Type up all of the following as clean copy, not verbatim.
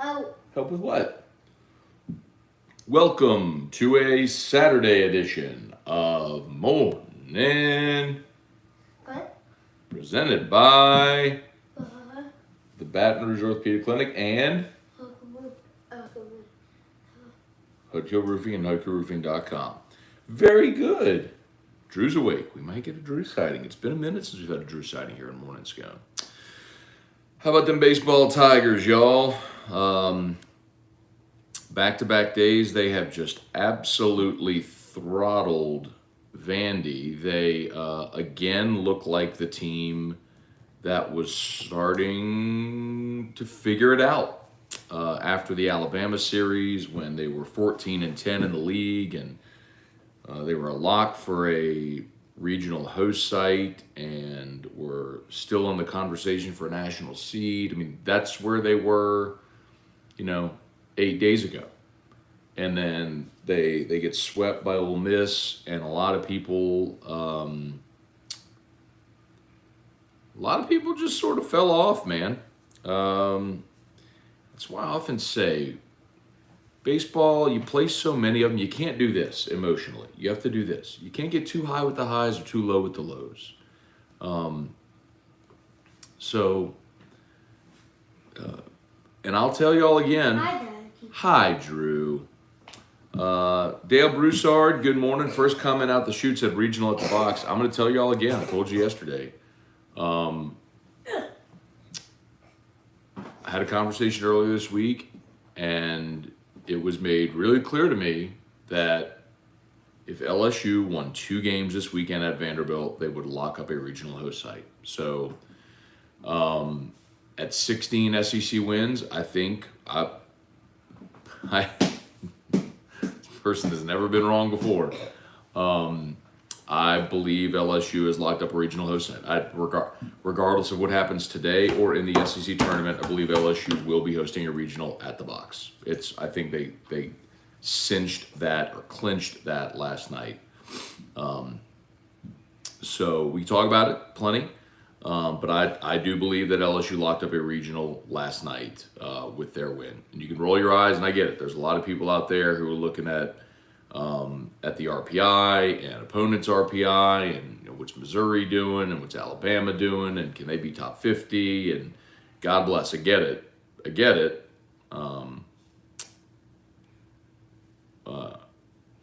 Oh. Help with what? Welcome to a Saturday edition of Morning, What? presented by Uh-huh. the Baton Rouge Orthopedic Clinic and Hoodkill Roofing and HoodkillRoofing.com. Very good. Drew's awake. We might get a Drew sighting. It's been a minute since we've had a Drew sighting here in Morning Scone. How about them baseball Tigers, y'all? Back-to-back days, they have just absolutely throttled Vandy. They, again, look like the team that was starting to figure it out after the Alabama series when they were 14-10 in the league, and they were a lock for a regional host site and were still in the conversation for a national seed. I mean, that's where they were, 8 days ago. And then they get swept by Ole Miss, and a lot of people just sort of fell off, man. That's why I often say, baseball, you play so many of them, you can't do this emotionally. You have to do this. You can't get too high with the highs or too low with the lows. And I'll tell y'all again. Hi, Dad. Hi, Drew. Dale Broussard, good morning. First comment out the chute said regional at the box. I'm going to tell y'all again. I told you yesterday. I had a conversation earlier this week, and it was made really clear to me that if LSU won 2 games this weekend at Vanderbilt, they would lock up a regional host site. So at 16 SEC wins, I think this person has never been wrong before. I believe LSU has locked up a regional host site. Regardless of what happens today or in the SEC tournament, I believe LSU will be hosting a regional at the box. I think they cinched that or clinched that last night. So we talk about it plenty. But I do believe that LSU locked up a regional last night with their win. And you can roll your eyes, and I get it. There's a lot of people out there who are looking at the RPI and opponents' RPI and what's Missouri doing and what's Alabama doing and can they be top 50, and God bless. I get it.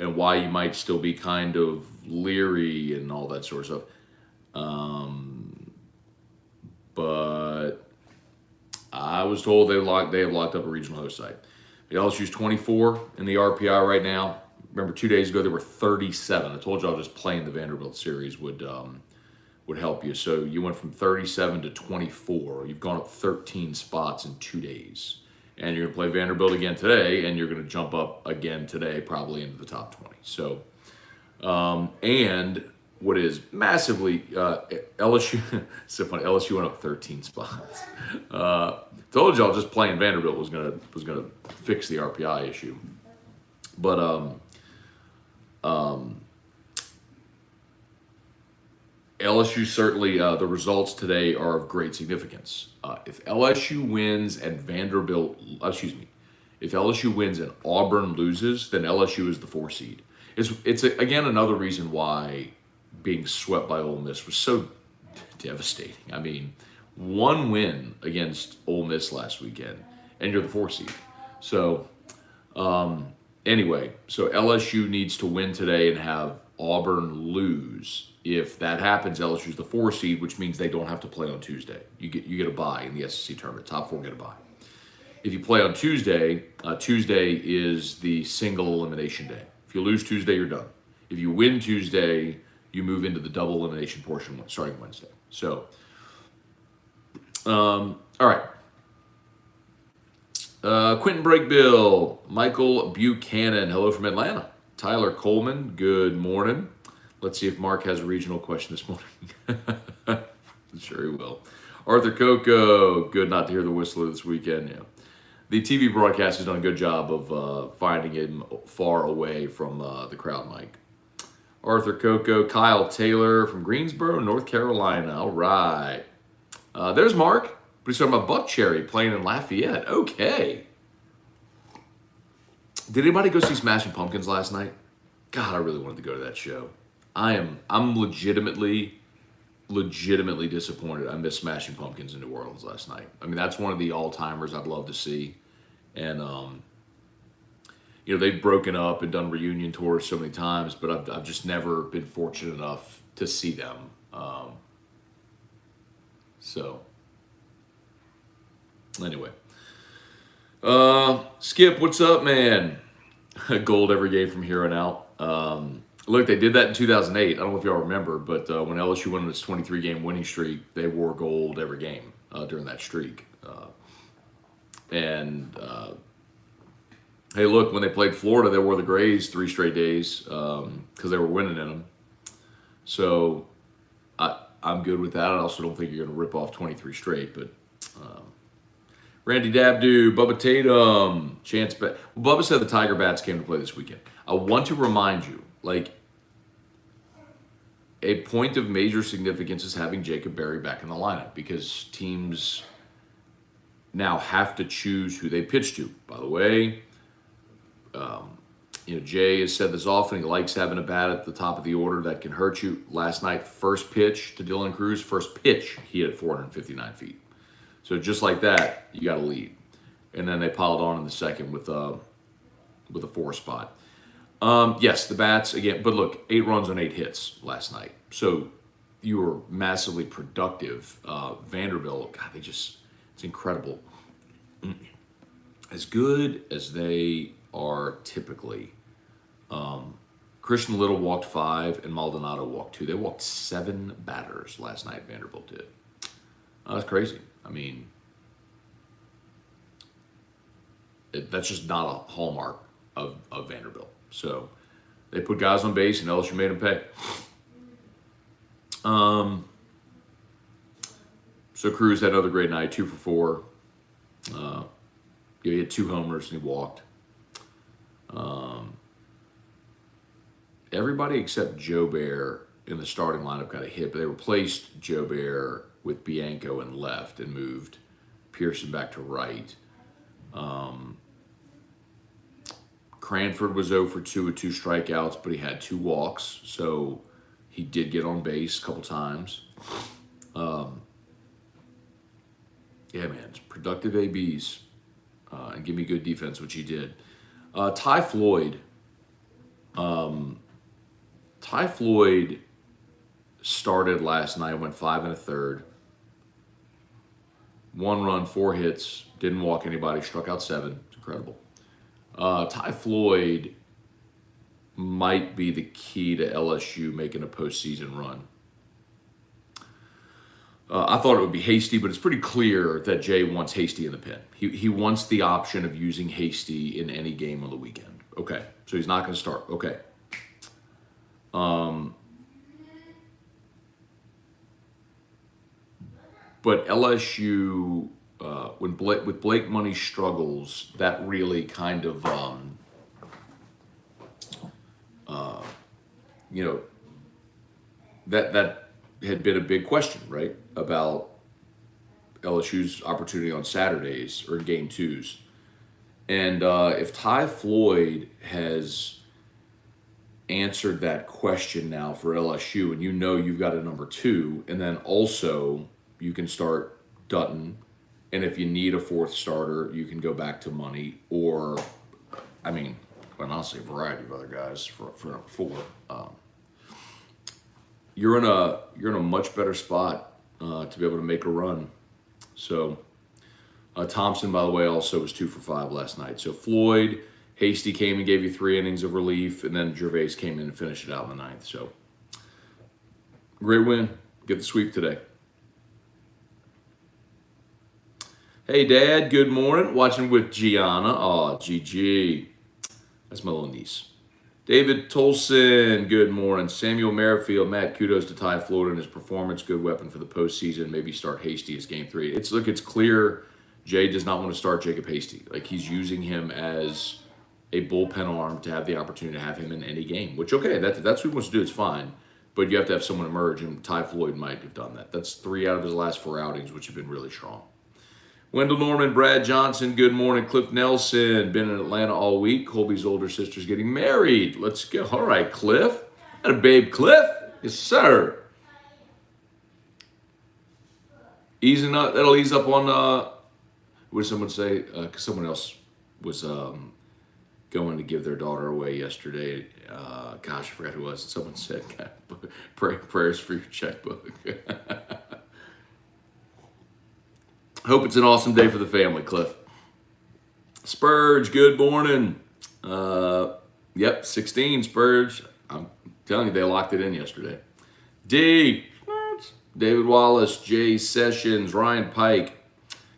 And why you might still be kind of leery and all that sort of stuff. But I was told they have locked up a regional host site. The LSU's 24 in the RPI right now. Remember, 2 days ago they were 37. I told y'all just playing the Vanderbilt series would help you. So you went from 37 to 24. You've gone up 13 spots in 2 days. And you're going to play Vanderbilt again today, and you're going to jump up again today, probably into the top 20. So, and what is massively LSU? So funny. LSU went up 13 spots. Told y'all just playing Vanderbilt was gonna fix the RPI issue, but LSU certainly the results today are of great significance. If LSU wins and if LSU wins and Auburn loses, then LSU is the 4 seed. It's again another reason why being swept by Ole Miss was so devastating. I mean, 1 win against Ole Miss last weekend, and you're the 4 seed. So, anyway, so LSU needs to win today and have Auburn lose. If that happens, LSU's the 4 seed, which means they don't have to play on Tuesday. You get a bye in the SEC tournament. Top 4 get a bye. If you play on Tuesday, Tuesday is the single elimination day. If you lose Tuesday, you're done. If you win Tuesday, you move into the double elimination portion starting Wednesday. So, all right. Quentin Brakebill, Michael Buchanan, hello from Atlanta. Tyler Coleman, good morning. Let's see if Mark has a regional question this morning. Sure he will. Arthur Coco, good not to hear the whistler this weekend. Yeah. The TV broadcast has done a good job of finding him far away from the crowd mic. Arthur Coco, Kyle Taylor from Greensboro, North Carolina. All right. There's Mark. But he's talking about Buck Cherry playing in Lafayette. Okay. Did anybody go see Smashing Pumpkins last night? God, I really wanted to go to that show. I'm legitimately disappointed. I missed Smashing Pumpkins in New Orleans last night. I mean, that's one of the all-timers I'd love to see. And, they've broken up and done reunion tours so many times, but I've just never been fortunate enough to see them. Anyway. Skip, what's up, man? Gold every game from here on out. Look, they did that in 2008. I don't know if y'all remember, but when LSU went on its 23-game winning streak, they wore gold every game during that streak. Hey, look, when they played Florida, they wore the grays 3 straight days because they were winning in them. So I'm good with that. I also don't think you're going to rip off 23 straight, but Randy Dabdu, Bubba Tatum, Chance Bat. Well, Bubba said the Tiger Bats came to play this weekend. I want to remind you, a point of major significance is having Jacob Berry back in the lineup because teams now have to choose who they pitch to. By the way, Jay has said this often. He likes having a bat at the top of the order that can hurt you. Last night, first pitch to Dylan Cruz, first pitch, he hit 459 feet. So just like that, you got to lead. And then they piled on in the second with a 4 spot. Yes, the bats, again, but look, 8 runs on 8 hits last night. So you were massively productive. Vanderbilt, God, it's incredible. As good as they are typically, Christian Little walked 5 and Maldonado walked 2. They walked 7 batters last night, Vanderbilt did. That's crazy. I mean, that's just not a hallmark of Vanderbilt. So they put guys on base and LSU made them pay. So Cruz had another great night, 2 for 4. He had 2 homers and he walked. Everybody except Joe Bear in the starting lineup got a hit, but they replaced Joe Bear with Bianco in left and moved Pearson back to right. Cranford was 0 for 2 with 2 strikeouts, but he had 2 walks, so he did get on base a couple times. Yeah, man, it's productive ABs and give me good defense, which he did. Ty Floyd started last night, went 5 1/3. 1 run, 4 hits, didn't walk anybody, struck out 7. It's incredible. Ty Floyd might be the key to LSU making a postseason run. I thought it would be Hasty, but it's pretty clear that Jay wants Hasty in the pen. He wants the option of using Hasty in any game on the weekend. Okay, so he's not going to start. Okay. But LSU, with Blake Money struggles, that really kind of, that had been a big question, right, about LSU's opportunity on Saturdays or in game 2s. And if Ty Floyd has answered that question now for LSU, and you've got a number 2, and then also you can start Dutton, and if you need a 4th starter, you can go back to Money, or, I mean, quite honestly, a variety of other guys for number 4. You're in a much better spot to be able to make a run. So Thompson, by the way, also was 2 for 5 last night. So Floyd, Hasty came and gave you 3 innings of relief, and then Gervais came in and finished it out in the 9th. So great win. Get the sweep today. Hey, Dad, good morning. Watching with Gianna. Aw, GG. That's my little niece. David Tolson, good morning. Samuel Merrifield, Matt, kudos to Ty Floyd and his performance. Good weapon for the postseason. Maybe start Hasty as game 3. It's clear Jay does not want to start Jacob Hasty. He's using him as a bullpen arm to have the opportunity to have him in any game, which, okay, that's what he wants to do. It's fine. But you have to have someone emerge, and Ty Floyd might have done that. That's 3 out of his last 4 outings, which have been really strong. Wendell Norman, Brad Johnson, good morning. Cliff Nelson, been in Atlanta all week. Colby's older sister's getting married. Let's go. All right, Cliff. Got a babe, Cliff. Yes, sir. Easing up. That'll ease up on, what did someone say? Because someone else was going to give their daughter away yesterday. Gosh, I forgot who it was. Someone said, prayers for your checkbook. Hope it's an awesome day for the family, Cliff. Spurge, good morning. Yep, 16, Spurge. I'm telling you, they locked it in yesterday. D, David Wallace, Jay Sessions, Ryan Pike.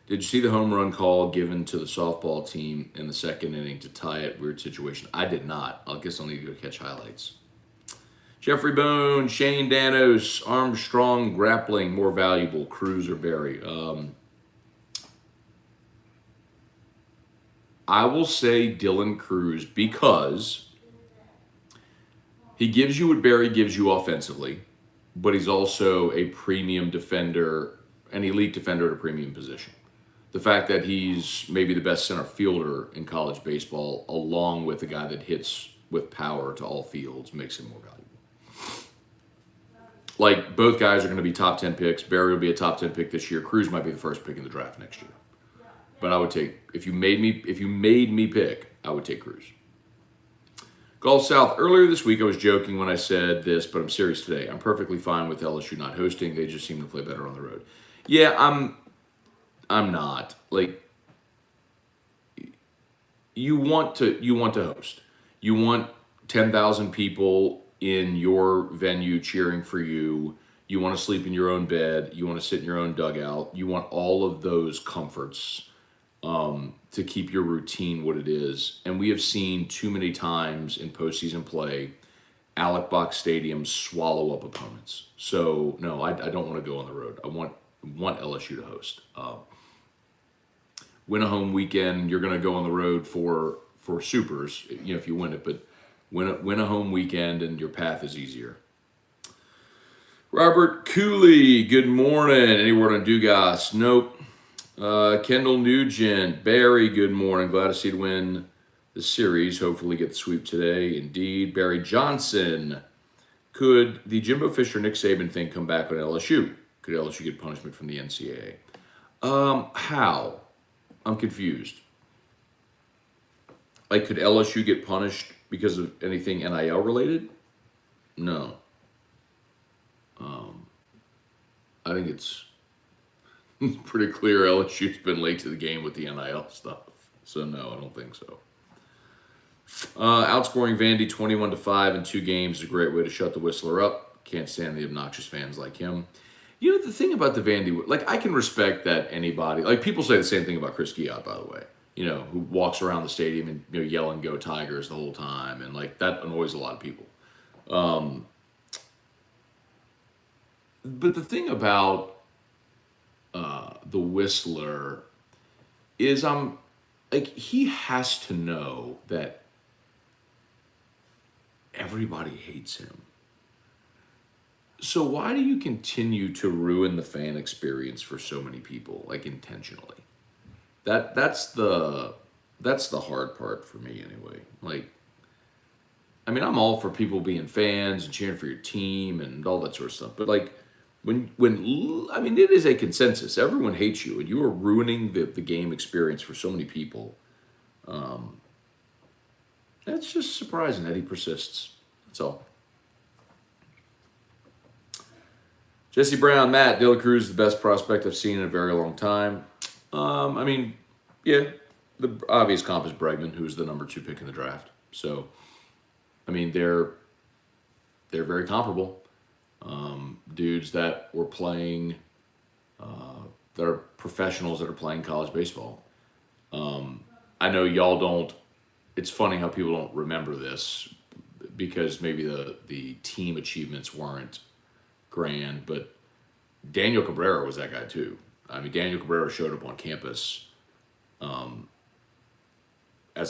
Did you see the home run call given to the softball team in the second inning to tie it? Weird situation. I did not. I guess I'll need to go catch highlights. Jeffrey Boone, Shane Danos, Armstrong grappling, more valuable, Cruz or Berry? I will say Dylan Cruz because he gives you what Berry gives you offensively, but he's also a premium defender, an elite defender at a premium position. The fact that he's maybe the best center fielder in college baseball, along with a guy that hits with power to all fields, makes him more valuable. Like, both guys are going to be top 10 picks. Berry will be a top 10 pick this year. Cruz might be the first pick in the draft next year. But I would take, if you made me pick, I would take Cruz. Gulf South, earlier this week I was joking when I said this, but I'm serious today. I'm perfectly fine with LSU not hosting. They just seem to play better on the road. Yeah, I'm not. Like, you want to host. You want 10,000 people in your venue cheering for you. You want to sleep in your own bed. You want to sit in your own dugout. You want all of those comforts to keep your routine what it is. And we have seen too many times in postseason play Alec Box Stadium swallow up opponents. So, no, I don't want to go on the road. I want LSU to host. Win a home weekend, you're going to go on the road for supers, if you win it. But win a home weekend and your path is easier. Robert Cooley, good morning. Any word on Dugas? Nope. Kendall Nugent, Barry, good morning. Glad to see you win the series. Hopefully get the sweep today. Indeed. Barry Johnson, could the Jimbo Fisher, Nick Saban thing come back on LSU? Could LSU get punishment from the NCAA? How? I'm confused. Like, could LSU get punished because of anything NIL related? No. I think it's pretty clear LSU's been late to the game with the NIL stuff. So, no, I don't think so. Outscoring Vandy 21-5 in 2 games is a great way to shut the Whistler up. Can't stand the obnoxious fans like him. The thing about the Vandy, like, I can respect that anybody, like, people say the same thing about Chris Giott, by the way, who walks around the stadium and, yelling "Go Tigers" the whole time. And, like, that annoys a lot of people. But the thing about the Whistler is he has to know that everybody hates him. So why do you continue to ruin the fan experience for so many people, like, intentionally? That's the hard part for me anyway. Like, I mean, I'm all for people being fans and cheering for your team and all that sort of stuff, but, like, when it is a consensus. Everyone hates you, and you are ruining the game experience for so many people. That's just surprising that he persists. That's all. Jesse Brown, Matt, Dylan Cruz is the best prospect I've seen in a very long time. The obvious comp is Bregman, who's the number 2 pick in the draft. So, they're very comparable. Dudes that were playing, that are professionals that are playing college baseball. I know y'all don't. It's funny how people don't remember this because maybe the team achievements weren't grand, but Daniel Cabrera was that guy too. Daniel Cabrera showed up on campus as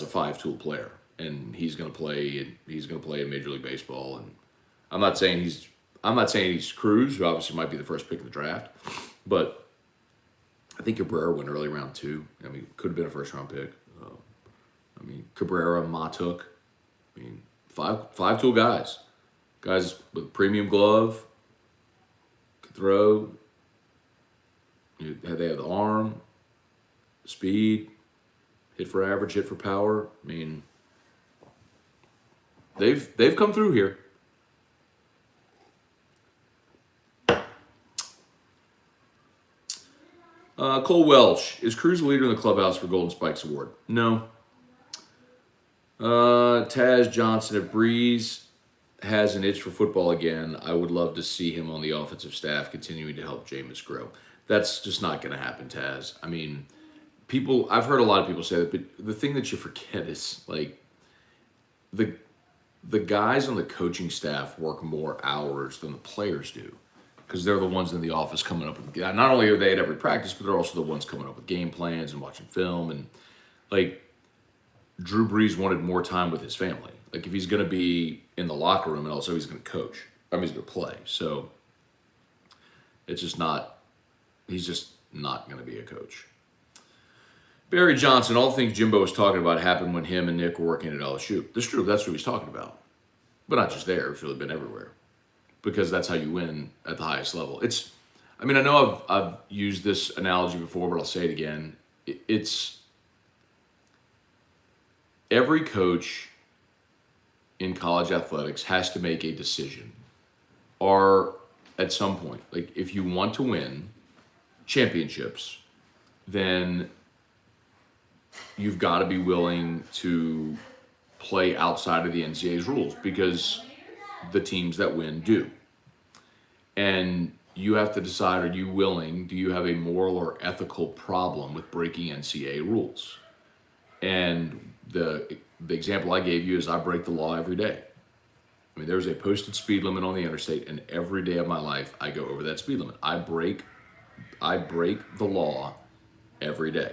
a 5-tool player, and he's going to play in Major League Baseball. And I'm not saying he's Cruz, who obviously might be the first pick in the draft, but I think Cabrera went early round 2. I mean, could have been a first-round pick. Cabrera, Matuk. I mean, five-tool guys. Guys with premium glove, could throw. They have the arm, speed, hit for average, hit for power. I mean, they've come through here. Cole Welch, is Cruz the leader in the clubhouse for Golden Spikes Award? No. Taz Johnson, if Breeze has an itch for football again, I would love to see him on the offensive staff continuing to help Jameis grow. That's just not going to happen, Taz. I mean, I've heard a lot of people say that, but the thing that you forget is, like, the guys on the coaching staff work more hours than the players do, because they're the ones in the office coming up with, not only are they at every practice, but they're also the ones coming up with game plans and watching film. And, like, Drew Brees wanted more time with his family. Like, if he's going to be in the locker room, and also he's going to coach, I mean, he's going to play. So it's just not, he's just not going to be a coach. Barry Johnson, all the things Jimbo was talking about happened when him and Nick were working at LSU. That's true. That's what he's talking about. But not just there. It's really been everywhere. Because that's how you win at the highest level. I know I've used this analogy before, but I'll say it again. It's every coach in college athletics has to make a decision. Or at some point, like, if you want to win championships, then you've got to be willing to play outside of the NCAA's rules, because the teams that win do. And you have to decide, are you willing, do you have a moral or ethical problem with breaking NCAA rules? And the example I gave you is I break the law every day. I mean, there's a posted speed limit on the interstate, and every day of my life I go over that speed limit. I break the law every day.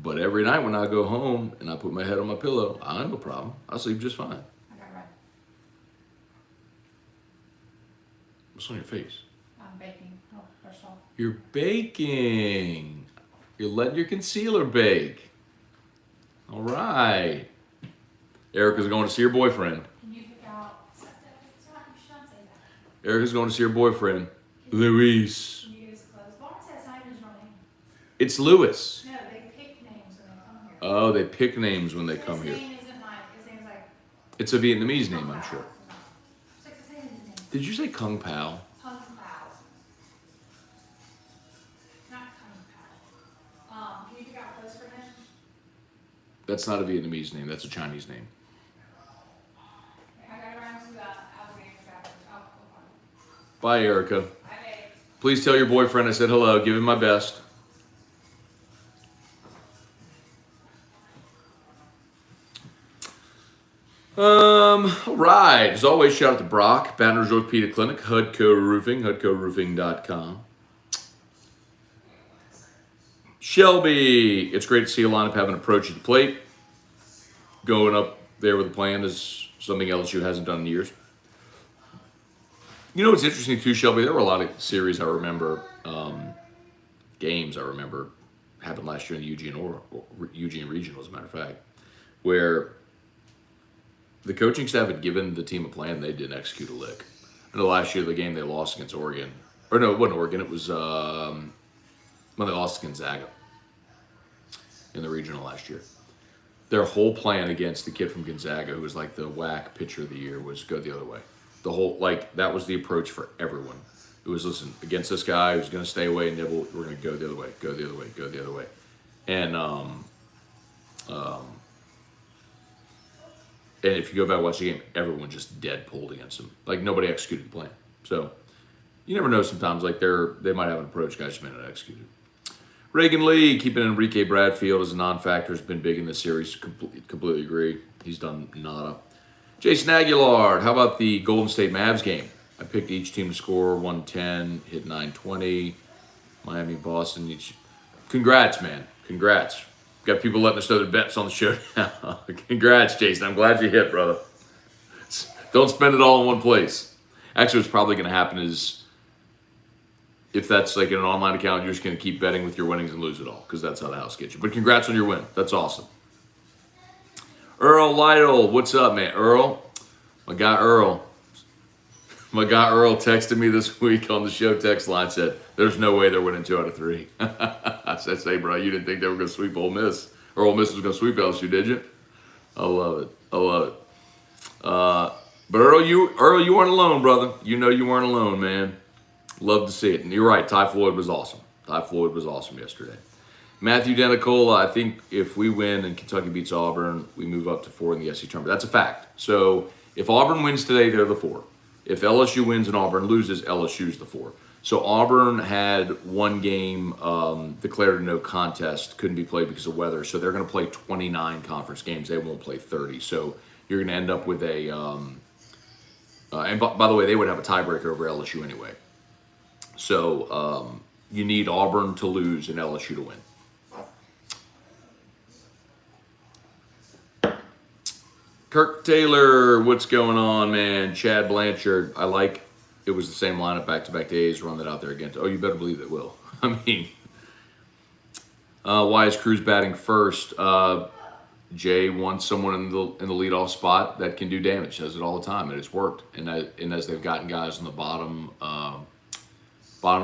But every night when I go home and I put my head on my pillow, I have no problem. I sleep just fine. What's on your face? I'm baking. Oh, first off. You're baking. You're letting your concealer bake. All right. Erica's going to see her boyfriend. Can you pick out? You should not say that. Erica's going to see her boyfriend, Luis. Can you get his clothes? Why is that sign his real name? It's Lewis. No, they pick names when they come here. Oh, they pick names when they come here. His name isn't like, his name's like. It's a Vietnamese name, I'm sure. It's like the same as his name. Did you say Kung Pao? Kung Pao. Not Kung Pao. Can you pick out clothes for him? That's not a Vietnamese name. That's a Chinese name. I got around to Alabama's after. Oh, go Bye, Erica. on. Bye, babe. Please tell your boyfriend I said hello. Give him my best. All right. As always, shout out to Brock, Baton Rouge Orthopedic Clinic, Hudco Roofing, HudcoRoofing.com. Shelby, it's great to see a lineup have an approach at the plate. Going up there with a plan is something LSU hasn't done in years. You know what's interesting too, Shelby? There were a lot of series I remember, games I remember happened last year in the Eugene Regional, as a matter of fact, where the coaching staff had given the team a plan. They didn't execute a lick. I know last year the game they lost against Oregon, or no, it wasn't Oregon. It was when they lost to Gonzaga in the regional last year. Their whole plan against the kid from Gonzaga, who was like the WAC pitcher of the year, was go the other way. The whole, like, that was the approach for everyone. It was, listen, against this guy who's going to stay away and nibble, we're going to go the other way, go the other way, go the other way. And if you go back and watch the game, everyone just dead pulled against them. Like, nobody executed the plan. So you never know sometimes. Like, they might have an approach, guys just may not execute it. Reagan Lee, keeping Enrique Bradfield as a non-factor has been big in this series. Completely agree. He's done nada. Jason Aguilar, how about the Golden State Mavs game? I picked each team to score 110, hit 920. Miami, Boston. Congrats, man. Congrats. Got people letting us know their bets on the show now. Congrats, Jason. I'm glad you hit, brother. Don't spend it all in one place. Actually, what's probably going to happen is if that's like an online account, you're just going to keep betting with your winnings and lose it all because that's how the house gets you. But congrats on your win. That's awesome. Earl Lytle, what's up, man? Earl, my guy Earl texted me this week on the show text line, said, there's no way they're winning 2 out of 3. I said, hey, bro, you didn't think they were going to sweep Ole Miss, or Ole Miss was going to sweep LSU, did you? I love it. But Earl, you weren't alone, brother. You know you weren't alone, man. Love to see it. And you're right, Ty Floyd was awesome. Ty Floyd was awesome yesterday. Matthew Denicola, I think if we win and Kentucky beats Auburn, we move up to 4 in the SEC tournament. That's a fact. So if Auburn wins today, they're the 4. If LSU wins and Auburn loses, LSU's the 4. So Auburn had one game declared a no contest, couldn't be played because of weather. So they're going to play 29 conference games. They won't play 30. So you're going to end up with a and by the way, they would have a tiebreaker over LSU anyway. So you need Auburn to lose and LSU to win. Kirk Taylor, what's going on, man? Chad Blanchard, I like it was the same lineup back-to-back days. Run that out there again. Oh, you better believe it will. I mean, why is Cruz batting first? Jay wants someone in the leadoff spot that can do damage. Does it all the time, and it's worked. And as they've gotten guys on the bottom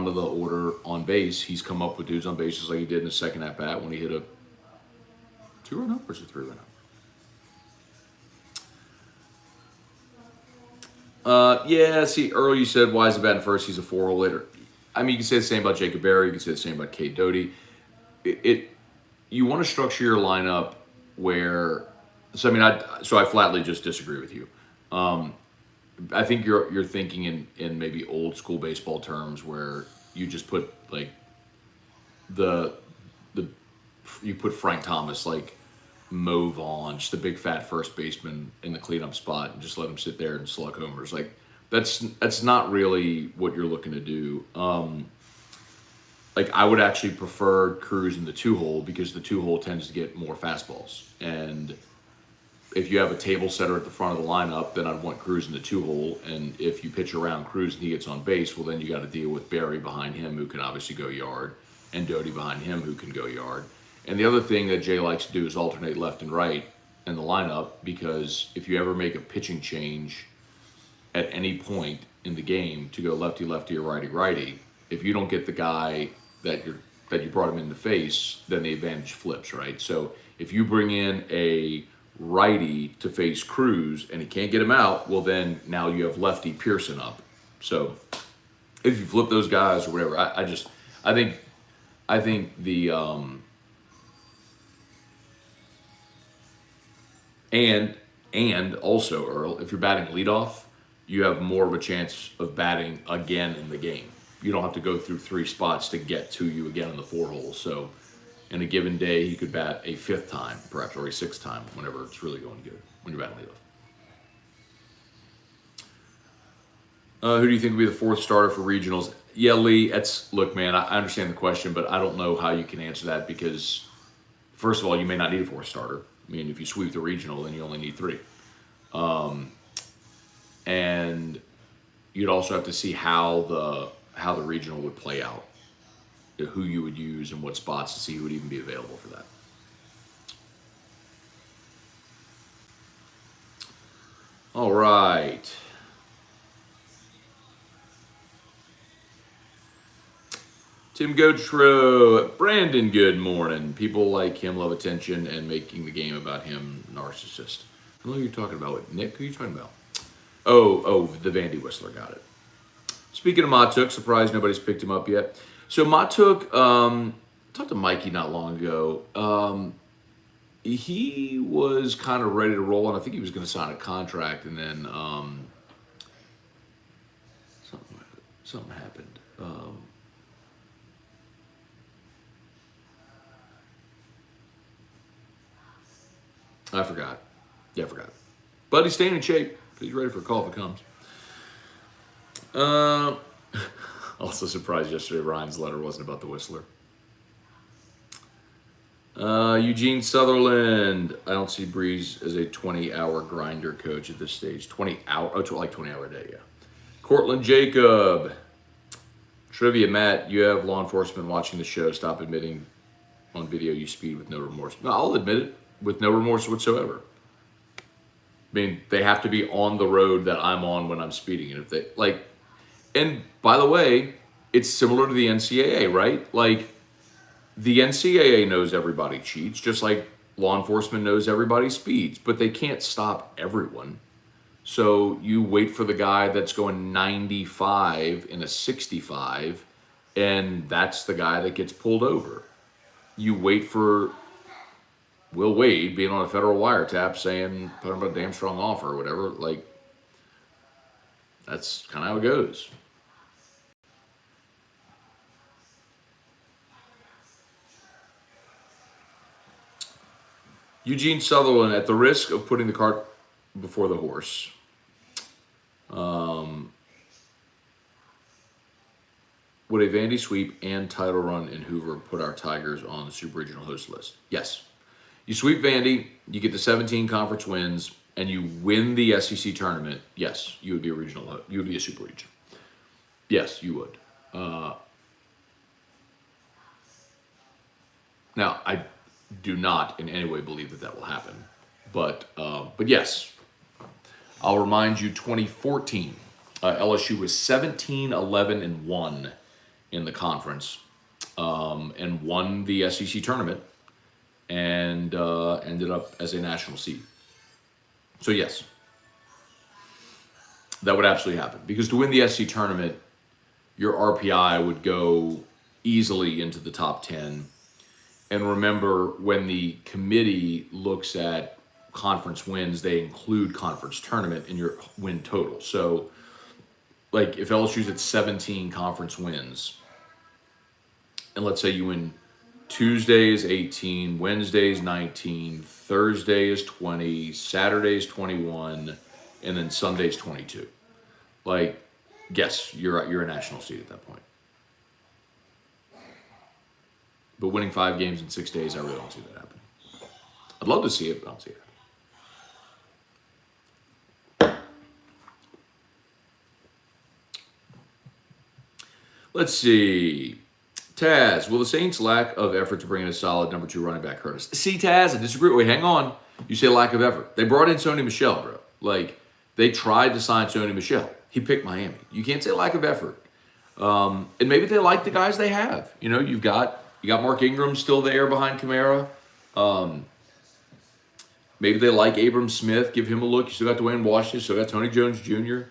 of the order on base, he's come up with dudes on base just like he did in the second at bat when he hit a 2-run homer or a 3-run homer. Yeah, see, Earl, you said, why is he batting first? He's a 4-hole hitter. I mean, you can say the same about Jacob Berry. You can say the same about Kate Doty. You want to structure your lineup where, I flatly just disagree with you. I think you're thinking in maybe old school baseball terms where you just put like you put Frank Thomas like Mo Vaughn, just the big fat first baseman in the cleanup spot, and just let him sit there and slug homers. Like that's not really what you're looking to do. Like I would actually prefer Cruz in the 2-hole because the 2-hole tends to get more fastballs. And if you have a table setter at the front of the lineup, then I'd want Cruz in the 2-hole. And if you pitch around Cruz and he gets on base, well, then you got to deal with Berry behind him, who can obviously go yard, and Doty behind him, who can go yard. And the other thing that Jay likes to do is alternate left and right in the lineup, because if you ever make a pitching change at any point in the game to go lefty-lefty or righty-righty, if you don't get the guy that you brought him in to face, then the advantage flips, right? So if you bring in a righty to face Cruz and he can't get him out, well then now you have lefty Pearson up. So if you flip those guys or whatever, I think the and also, Earl, if you're batting leadoff, you have more of a chance of batting again in the game. You don't have to go through 3 spots to get to you again in the 4-hole. So in a given day, you could bat a 5th time, perhaps, or a 6th time, whenever it's really going good, when you're batting leadoff. Who do you think will be the 4th starter for regionals? Yeah, Lee, look, man, I understand the question, but I don't know how you can answer that because, first of all, you may not need a 4th starter. I mean, if you sweep the regional, then you only need 3. And you'd also have to see how the regional would play out, who you would use and what spots to see who would even be available for that. All right. Tim Gotro, Brandon, good morning. People like him love attention and making the game about him narcissist. I don't know who you're talking about. What, Nick, who are you talking about? Oh, the Vandy Whistler, got it. Speaking of Matuk, surprised nobody's picked him up yet. So Matuk, talked to Mikey not long ago. He was kind of ready to roll, and I think he was going to sign a contract, and then something happened. I forgot. Yeah, I forgot. But he's staying in shape. He's ready for a call if it comes. Also surprised yesterday Ryan's letter wasn't about the Whistler. Eugene Sutherland. I don't see Breeze as a 20-hour grinder coach at this stage. 20 hour, like 20 hour a day, yeah. Cortland Jacob. Trivia, Matt, you have law enforcement watching the show. Stop admitting on video you speed with no remorse. No, I'll admit it with no remorse whatsoever. I mean, they have to be on the road that I'm on when I'm speeding. And if they, like, and by the way, it's similar to the NCAA, right? Like, the NCAA knows everybody cheats, just like law enforcement knows everybody speeds, but they can't stop everyone. So you wait for the guy that's going 95 in a 65, and that's the guy that gets pulled over. You wait for Will Wade being on a federal wiretap saying, put him a damn strong offer or whatever. Like, that's kind of how it goes. Eugene Sutherland, at the risk of putting the cart before the horse, would a Vandy sweep and title run in Hoover put our Tigers on the Super Regional host list? Yes. You sweep Vandy, you get the 17 conference wins, and you win the SEC tournament. Yes, you would be a regional. You would be a Super Region. Yes, you would. Now, I do not in any way believe that will happen, but yes, I'll remind you. 2014, LSU was 17-11-1 in the conference, and won the SEC tournament, and ended up as a national seed. So yes, that would absolutely happen, because to win the SEC tournament, your RPI would go easily into the top 10. And remember, when the committee looks at conference wins, they include conference tournament in your win total. So, like, if LSU's at 17 conference wins, and let's say you win Tuesday is 18, Wednesday is 19, Thursday is 20, Saturday is 21, and then Sunday is 22. Like, yes, you're a national seed at that point. But winning 5 games in 6 days, I really don't see that happening. I'd love to see it, but I don't see it. Let's see. Taz, will the Saints' lack of effort to bring in a solid number 2 running back hurt us? See, Taz, I disagree. Wait, hang on. You say lack of effort. They brought in Sony Michel, bro. Like, they tried to sign Sony Michel. He picked Miami. You can't say lack of effort. And maybe they like the guys they have. You know, you got Mark Ingram still there behind Kamara. Maybe they like Abram Smith. Give him a look. You still got Dwayne Washington. Still got Tony Jones Jr.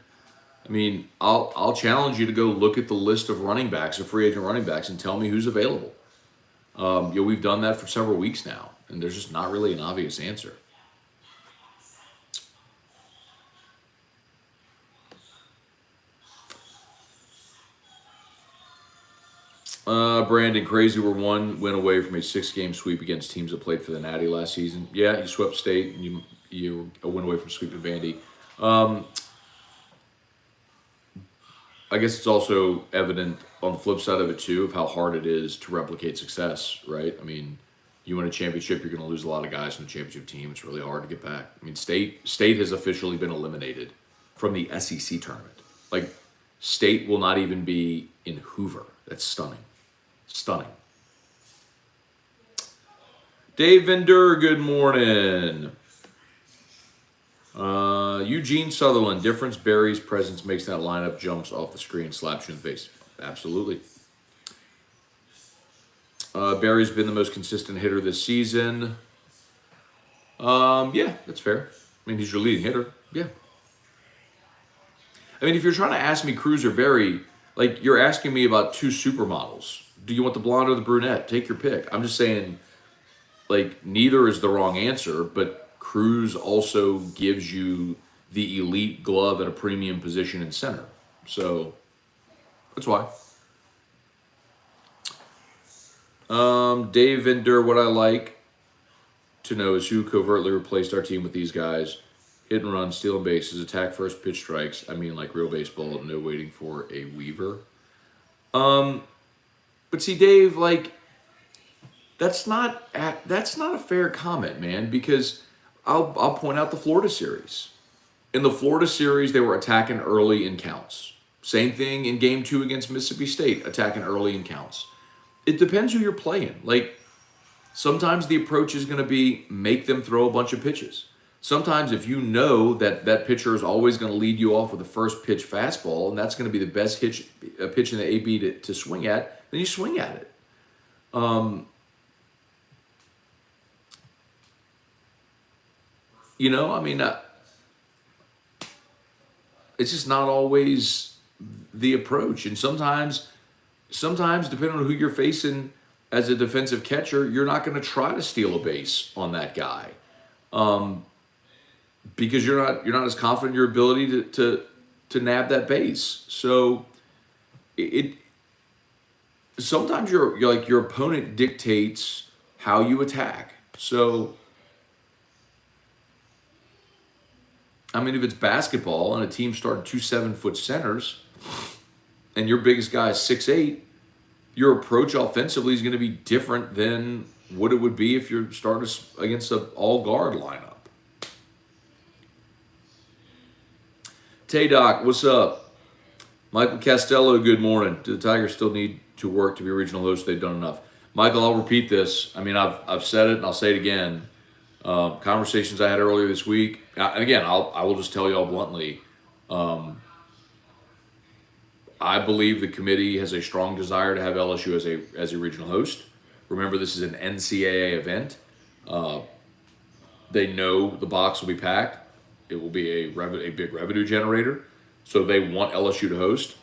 I mean, I'll challenge you to go look at the list of running backs, of free agent running backs, and tell me who's available. We've done that for several weeks now, and there's just not really an obvious answer. Brandon, crazy. We're 1 win away from a 6-game sweep against teams that played for the Natty last season. Yeah, you swept State, and you a win away from sweeping Vandy. I guess it's also evident on the flip side of it too, of how hard it is to replicate success, right? I mean, you win a championship, you're going to lose a lot of guys from the championship team. It's really hard to get back. I mean, State has officially been eliminated from the SEC tournament. Like, State will not even be in Hoover. That's stunning. Stunning. Dave Vender, good morning. Eugene Sutherland, difference Barry's presence makes that lineup jumps off the screen, slaps you in the face. Absolutely. Barry's been the most consistent hitter this season. Yeah, that's fair. I mean, he's your leading hitter. Yeah. I mean, if you're trying to ask me Cruz or Barry, like, you're asking me about 2 supermodels. Do you want the blonde or the brunette? Take your pick. I'm just saying, like, neither is the wrong answer, but Cruz also gives you the elite glove at a premium position in center. So, that's why. Dave Vender, what I like to know is who covertly replaced our team with these guys. Hit and run, stealing bases, attack first, pitch strikes. I mean, like real baseball, no waiting for a Weaver. But see, Dave, like, that's not a fair comment, man, because I'll point out the Florida series. In the Florida series, they were attacking early in counts. Same thing in game 2 against Mississippi State, attacking early in counts. It depends who you're playing. Like, sometimes the approach is going to be make them throw a bunch of pitches. Sometimes if you know that that pitcher is always going to lead you off with the first pitch fastball, and that's going to be the best pitch in the AB to swing at, then you swing at it. You know, I mean, it's just not always the approach. And sometimes, depending on who you're facing as a defensive catcher, you're not going to try to steal a base on that guy, because you're not as confident in your ability to nab that base. So it sometimes you're like your opponent dictates how you attack. So I mean, if it's basketball and a team starting 2 7-foot centers and your biggest guy is 6'8", your approach offensively is going to be different than what it would be if you're starting against an all-guard lineup. Tay Doc, what's up? Michael Castello, good morning. Do the Tigers still need to work to be regional hosts? They've done enough. Michael, I'll repeat this. I mean, I've said it and I'll say it again. Conversations I had earlier this week, and again, I will just tell you all bluntly, I believe the committee has a strong desire to have LSU as a regional host. Remember, this is an NCAA event. They know the box will be packed. It will be a big revenue generator, so they want LSU to host.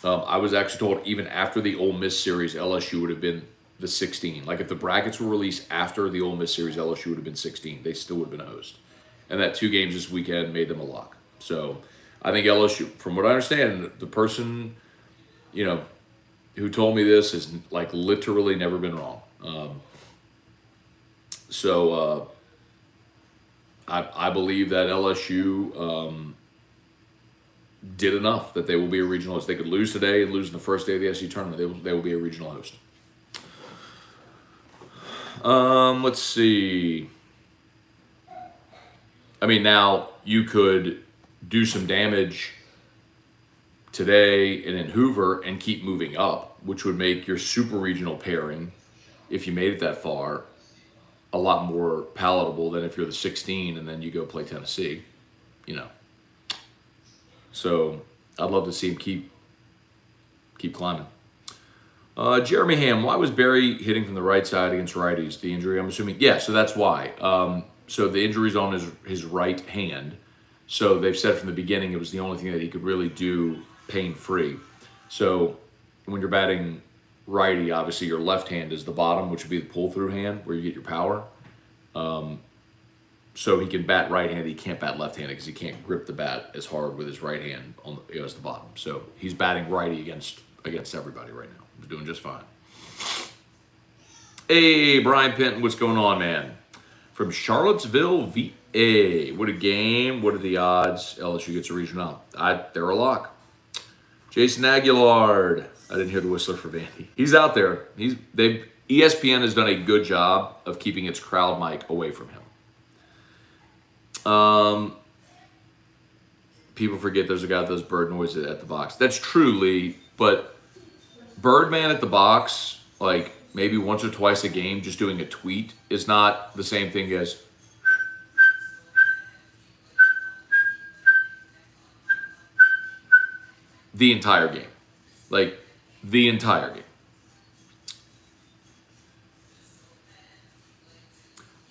I was actually told even after the Ole Miss series, LSU would have been the 16. Like if the brackets were released after the Ole Miss series, LSU would have been 16. They still would have been a host. And that 2 games this weekend made them a lock. So I think LSU, from what I understand, the person, you know, who told me this has like literally never been wrong. I believe that LSU did enough that they will be a regional host. They could lose today and lose in the first day of the SEC tournament. They will be a regional host. Let's see. I mean, now you could do some damage today and in Hoover and keep moving up, which would make your super regional pairing, if you made it that far, a lot more palatable than if you're the 16 and then you go play Tennessee, you know. So I'd love to see him keep climbing. Jeremy Ham, why was Barry hitting from the right side against righties? The injury, I'm assuming. Yeah, so that's why. So the injury's on his right hand. So they've said from the beginning it was the only thing that he could really do pain-free. So when you're batting righty, obviously your left hand is the bottom, which would be the pull-through hand where you get your power. So he can bat right-handed. He can't bat left-handed because he can't grip the bat as hard with his right hand as the bottom. So he's batting righty against everybody right now. He's doing just fine. Hey, Brian Penton, what's going on, man? From Charlottesville, VA. What a game. What are the odds LSU gets a regional? They're a lock. Jason Aguilar. I didn't hear the whistler for Vandy. He's out there. ESPN has done a good job of keeping its crowd mic away from him. People forget there's a guy that does bird noises at the box. That's true, Lee, but Birdman at the box, like maybe once or twice a game, just doing a tweet is not the same thing as the entire game. Like the entire game.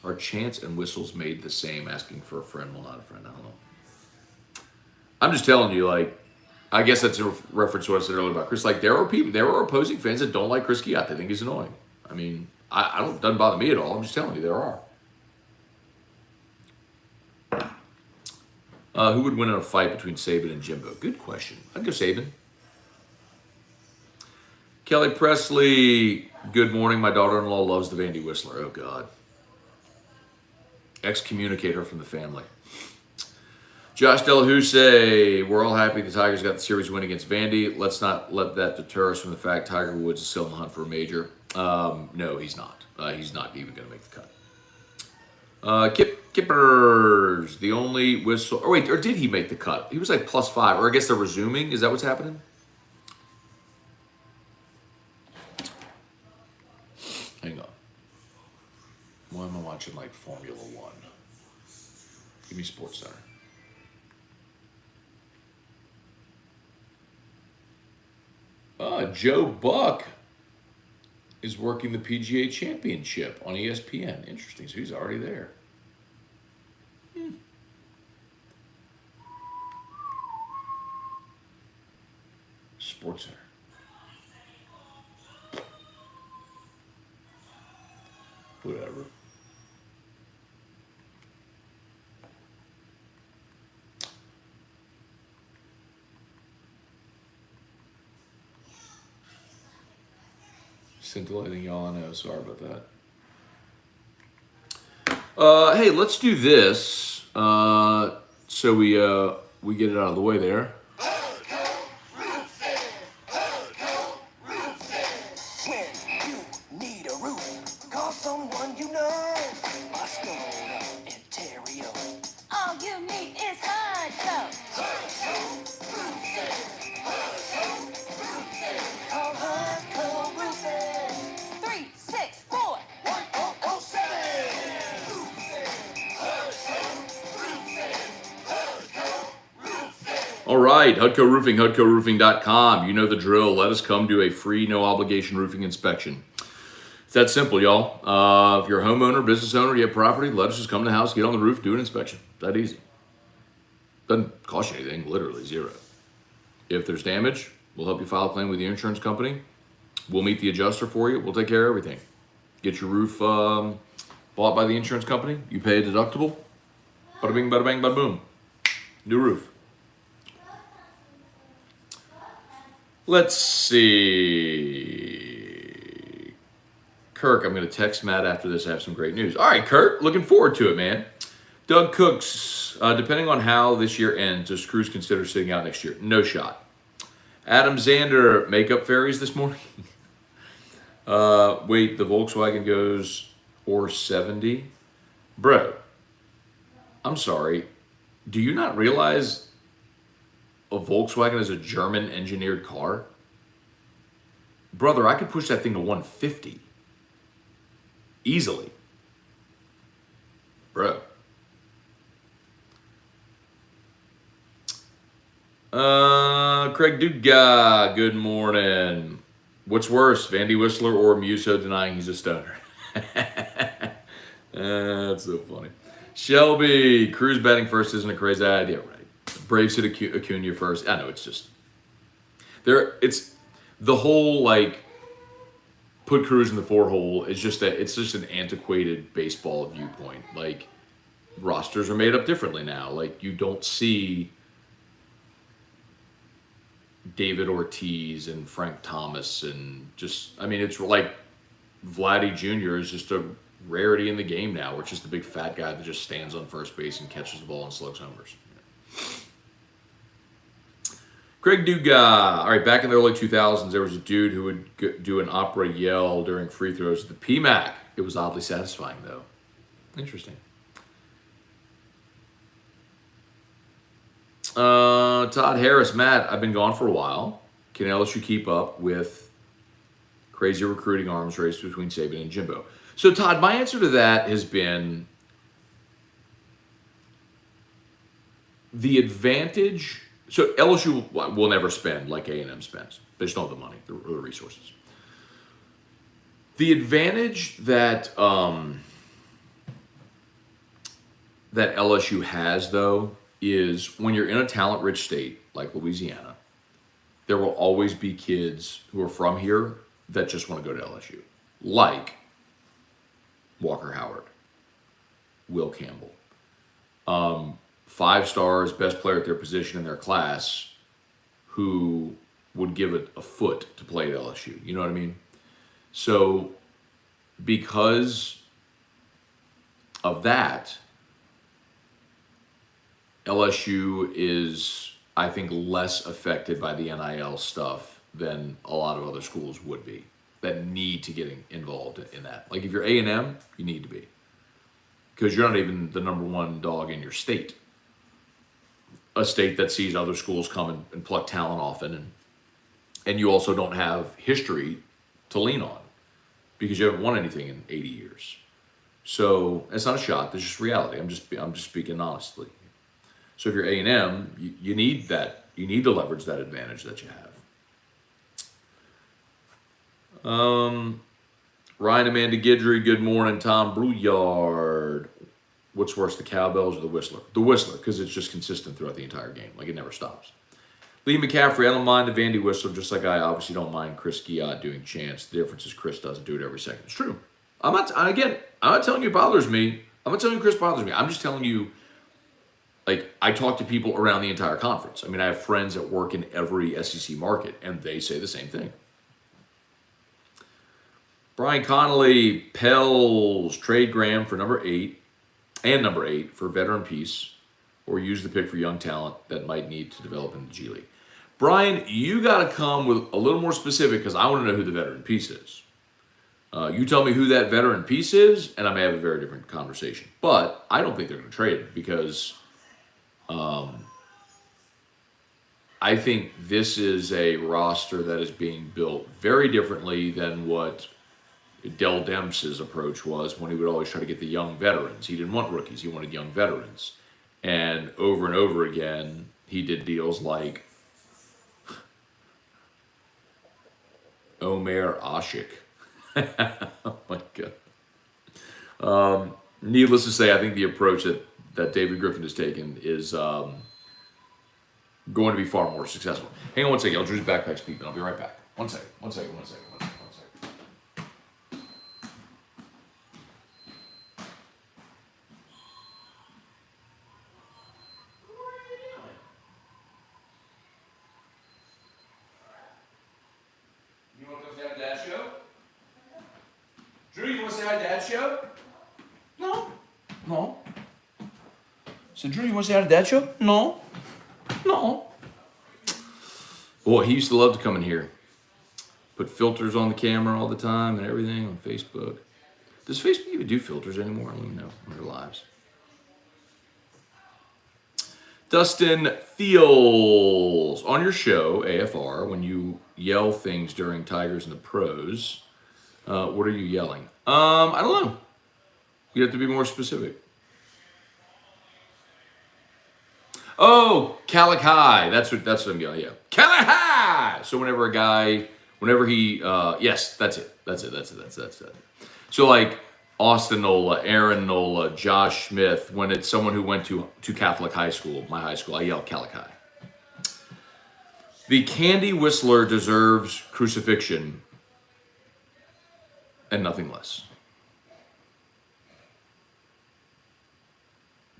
Are chants and whistles made the same? Asking for a friend. Well, not a friend. I don't know. I'm just telling you, like, I guess that's a reference to what I said earlier about Chris. Like, there are opposing fans that don't like Chris Kiat. They think he's annoying. I mean, it doesn't bother me at all. I'm just telling you, there are. Who would win in a fight between Saban and Jimbo? Good question. I'd go Saban. Kelly Presley, good morning. My daughter-in-law loves the Vandy Whistler. Oh, God. Excommunicate her from the family. Josh Delahousse, we're all happy the Tigers got the series win against Vandy. Let's not let that deter us from the fact Tiger Woods is still in the hunt for a major. No, he's not. He's not even going to make the cut. Kippers, the only whistle. Or wait, or did he make the cut? He was like +5. Or I guess they're resuming. Is that what's happening? Give me Sports Center. Joe Buck is working the PGA Championship on ESPN. Interesting. So he's already there. Sports Center. Whatever. Scintillating y'all, I know. Sorry about that. Hey, let's do this. So we get it out of the way there. All right, Hudco Roofing, HudcoRoofing.com. You know the drill. Let us come do a free, no-obligation roofing inspection. It's that simple, y'all. If you're a homeowner, business owner, you have property, let us just come to the house, get on the roof, do an inspection. That easy. Doesn't cost you anything, literally zero. If there's damage, we'll help you file a claim with the insurance company. We'll meet the adjuster for you. We'll take care of everything. Get your roof bought by the insurance company. You pay a deductible. Bada bing, bada bang, bada boom. New roof. Let's see. Kirk, I'm going to text Matt after this. I have some great news. All right, Kirk, looking forward to it, man. Doug Cooks, depending on how this year ends, does Cruz consider sitting out next year? No shot. Adam Zander, makeup fairies this morning. Wait, the Volkswagen goes or 70? Bro, I'm sorry. Do you not realize a Volkswagen is a German engineered car? Brother, I could push that thing to 150 easily. Bro. Craig Duga, good morning. What's worse, Vandy Whistler or Muso denying he's a stoner? That's so funny. Shelby, Cruz batting first isn't a crazy idea, right? Braves hit Acuna first. I know, it's just it's the whole like put Cruz in the 4-hole is just that it's just an antiquated baseball viewpoint. Like rosters are made up differently now. Like you don't see David Ortiz and Frank Thomas and just, I mean, it's like Vladdy Jr. is just a rarity in the game now. Where it's just the big fat guy that just stands on first base and catches the ball and slugs homers. Craig Duga. All right, back in the early 2000s, there was a dude who would do an opera yell during free throws at the PMAC. It was oddly satisfying, though. Interesting. Todd Harris, Matt, I've been gone for a while. Can LSU keep up with crazy recruiting arms race between Saban and Jimbo? So, Todd, my answer to that has been the advantage. So LSU will never spend like A&M spends. They just don't have the money, the resources. The advantage that that LSU has, though, is when you're in a talent-rich state like Louisiana, there will always be kids who are from here that just want to go to LSU, like Walker Howard, Will Campbell. 5 stars, best player at their position in their class, who would give it a foot to play at LSU. You know what I mean? So because of that, LSU is, I think, less affected by the NIL stuff than a lot of other schools would be that need to get involved in that. Like if you're A&M, you need to be, because you're not even the number one dog in your state. A state that sees other schools come and pluck talent often, and you also don't have history to lean on because you haven't won anything in 80 years. So it's not a shot. That's just reality. I'm just speaking honestly. So if you're A&M, you need that. You need to leverage that advantage that you have. Ryan Amanda Guidry, good morning. Tom Brouillard. What's worse, the cowbells or the whistler? The whistler, because it's just consistent throughout the entire game. Like, it never stops. Lee McCaffrey, I don't mind the Vandy whistler, just like I obviously don't mind Chris Giott doing chants. The difference is Chris doesn't do it every second. It's true. I'm not telling you it bothers me. I'm not telling you Chris bothers me. I'm just telling you, like, I talk to people around the entire conference. I mean, I have friends that work in every SEC market, and they say the same thing. Brian Connolly, Pels, trade Graham for number 8 for veteran piece, or use the pick for young talent that might need to develop in the G League. Brian, you got to come with a little more specific because I want to know who the veteran piece is. You tell me who that veteran piece is, and I may have a very different conversation. But I don't think they're going to trade it because I think this is a roster that is being built very differently than what Dell Demps' approach was when he would always try to get the young veterans. He didn't want rookies. He wanted young veterans. And over again, he did deals like Omer Ashik. Oh, my God. Needless to say, I think the approach that David Griffin has taken is going to be far more successful. Hang on one second. Drew's backpack's beeping. I'll be right back. One second. You want to go say hi to Dad's show? Drew, you want to say hi to Dad's show? No. So, Drew, you want to say hi to Dad's show? No. Boy, he used to love to come in here. Put filters on the camera all the time and everything on Facebook. Does Facebook even do filters anymore? I don't even know in their lives. Dustin Fields, on your show, AFR, when you yell things during Tigers and the Pros, what are you yelling? I don't know. You have to be more specific. Oh, Calic-High. That's what I'm yelling. Yeah, Calic-High. So whenever he, yes, that's it. So like Austin Nola, Aaron Nola, Josh Smith, when it's someone who went to Catholic high school, my high school, I yell Calic-High. The Candy Whistler deserves crucifixion and nothing less.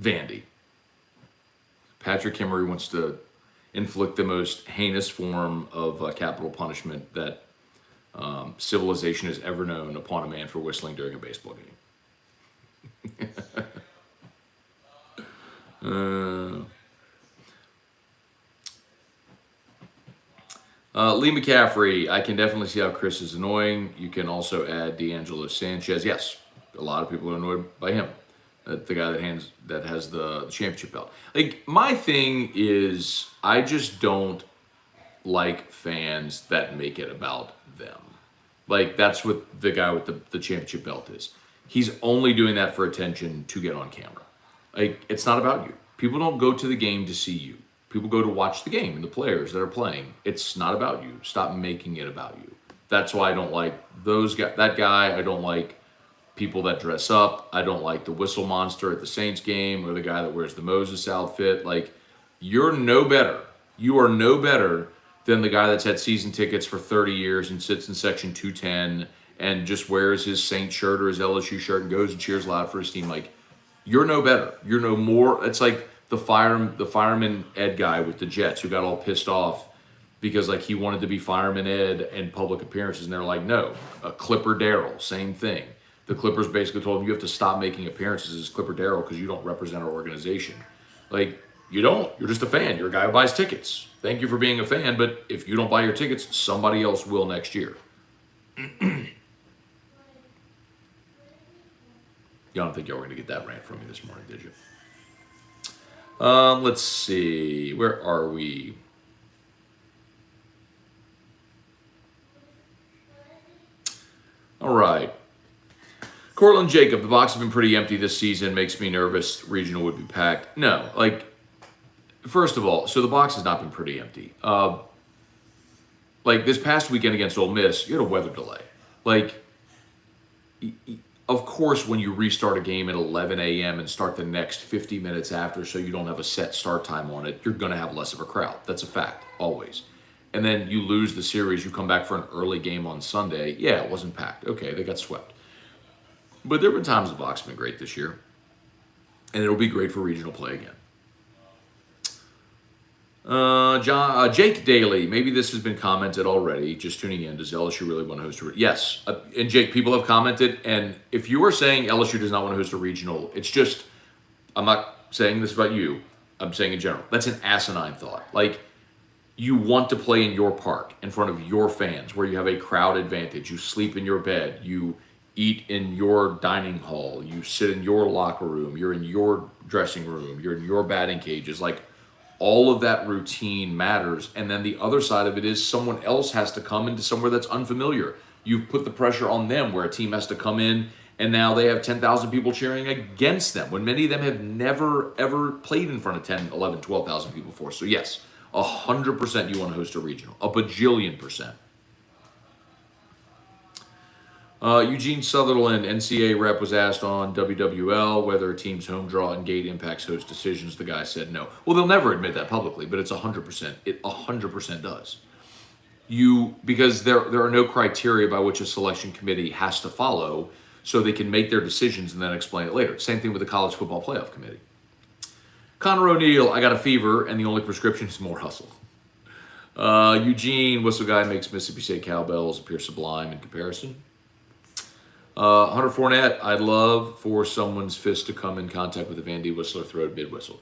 Vandy. Patrick Emery wants to inflict the most heinous form of capital punishment that civilization has ever known upon a man for whistling during a baseball game. Lee McCaffrey, I can definitely see how Chris is annoying. You can also add D'Angelo Sanchez. Yes, a lot of people are annoyed by him. The guy that has the championship belt. Like, my thing is, I just don't like fans that make it about them. Like, that's what the guy with the championship belt is. He's only doing that for attention to get on camera. Like, it's not about you. People don't go to the game to see you. People go to watch the game and the players that are playing. It's not about you. Stop making it about you. That's why I don't like that guy. I don't like people that dress up. I don't like the whistle monster at the Saints game or the guy that wears the Moses outfit. Like, you're no better. You are no better than the guy that's had season tickets for 30 years and sits in section 210 and just wears his Saints shirt or his LSU shirt and goes and cheers loud for his team. Like, you're no better. You're no more. It's like the fireman Ed guy with the Jets who got all pissed off because, like, he wanted to be fireman Ed in public appearances. And they're like, no, Clipper Darrell, same thing. The Clippers basically told him, you have to stop making appearances as Clipper Darrell because you don't represent our organization. Like, you don't. You're just a fan. You're a guy who buys tickets. Thank you for being a fan, but if you don't buy your tickets, somebody else will next year. Y'all don't think y'all were going to get that rant from me this morning, did you? Let's see. Where are we? All right. Cortland Jacob, the box has been pretty empty this season. Makes me nervous. Regional would be packed. No, like, first of all, so the box has not been pretty empty. Like this past weekend against Ole Miss, you had a weather delay. Like, of course, when you restart a game at 11 a.m. and start the next 50 minutes after so you don't have a set start time on it, you're going to have less of a crowd. That's a fact, always. And then you lose the series, you come back for an early game on Sunday. Yeah, it wasn't packed. Okay, they got swept. But there have been times the box has been great this year. And it'll be great for regional play again. Jake Daly, maybe this has been commented already, just tuning in. Does LSU really want to host a regional? Yes. And Jake, people have commented. And if you are saying LSU does not want to host a regional, it's just, I'm not saying this about you. I'm saying in general. That's an asinine thought. Like, you want to play in your park in front of your fans where you have a crowd advantage. You sleep in your bed. You eat in your dining hall. You sit in your locker room. You're in your dressing room. You're in your batting cages. Like, all of that routine matters. And then the other side of it is someone else has to come into somewhere that's unfamiliar. You've put the pressure on them where a team has to come in and now they have 10,000 people cheering against them when many of them have never, ever played in front of 10, 11, 12,000 people before. So yes, 100% you want to host a regional. A bajillion percent. Eugene Sutherland, NCAA rep, was asked on WWL whether a team's home draw and gate impacts host decisions. The guy said no. Well, they'll never admit that publicly, but it's 100%. It 100% does. Because there are no criteria by which a selection committee has to follow, so they can make their decisions and then explain it later. Same thing with the College Football Playoff Committee. Connor O'Neill, I got a fever, and the only prescription is more hustle. Eugene, whistle guy makes Mississippi State cowbells appear sublime in comparison. Hunter Fournette, I'd love for someone's fist to come in contact with the Vandy whistler throat mid-whistle.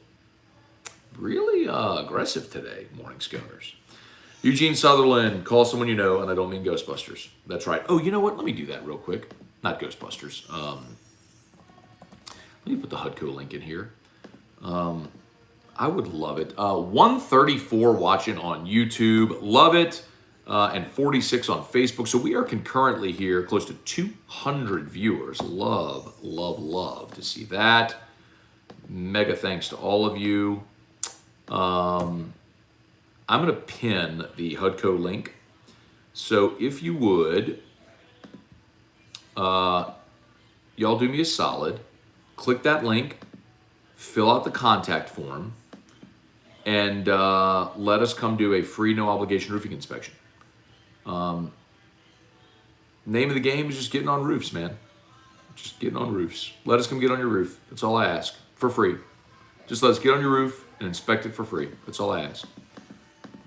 Really aggressive today, morning sconers. Eugene Sutherland, call someone you know, and I don't mean Ghostbusters. That's right. Oh, you know what? Let me do that real quick. Not Ghostbusters. Let me put the HUDCO link in here. I would love it. 134 watching on YouTube. Love it. And 46 on Facebook. So we are concurrently here, close to 200 viewers. Love, love, love to see that. Mega thanks to all of you. I'm going to pin the HUDCO link. So if you would, y'all do me a solid. Click that link, fill out the contact form, and let us come do a free, no obligation roofing inspection. Name of the game is just getting on roofs, man. Just getting on roofs. Let us come get on your roof. That's all I ask. For free. Just let us get on your roof and inspect it for free. That's all I ask.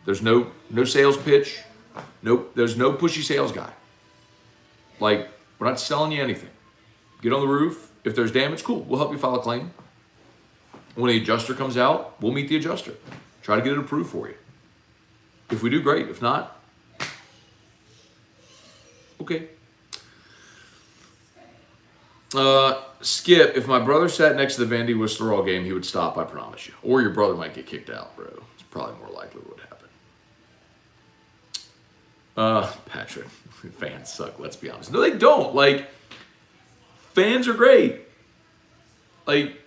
There's no sales pitch. Nope. There's no pushy sales guy. Like, we're not selling you anything. Get on the roof. If there's damage, cool. We'll help you file a claim. When the adjuster comes out, we'll meet the adjuster. Try to get it approved for you. If we do, great. If not, okay. Skip, if my brother sat next to the Vandy Whistler all game, he would stop, I promise you. Or your brother might get kicked out, bro. It's probably more likely what would happen. Patrick, fans suck, let's be honest. No, they don't. Like, fans are great. Like,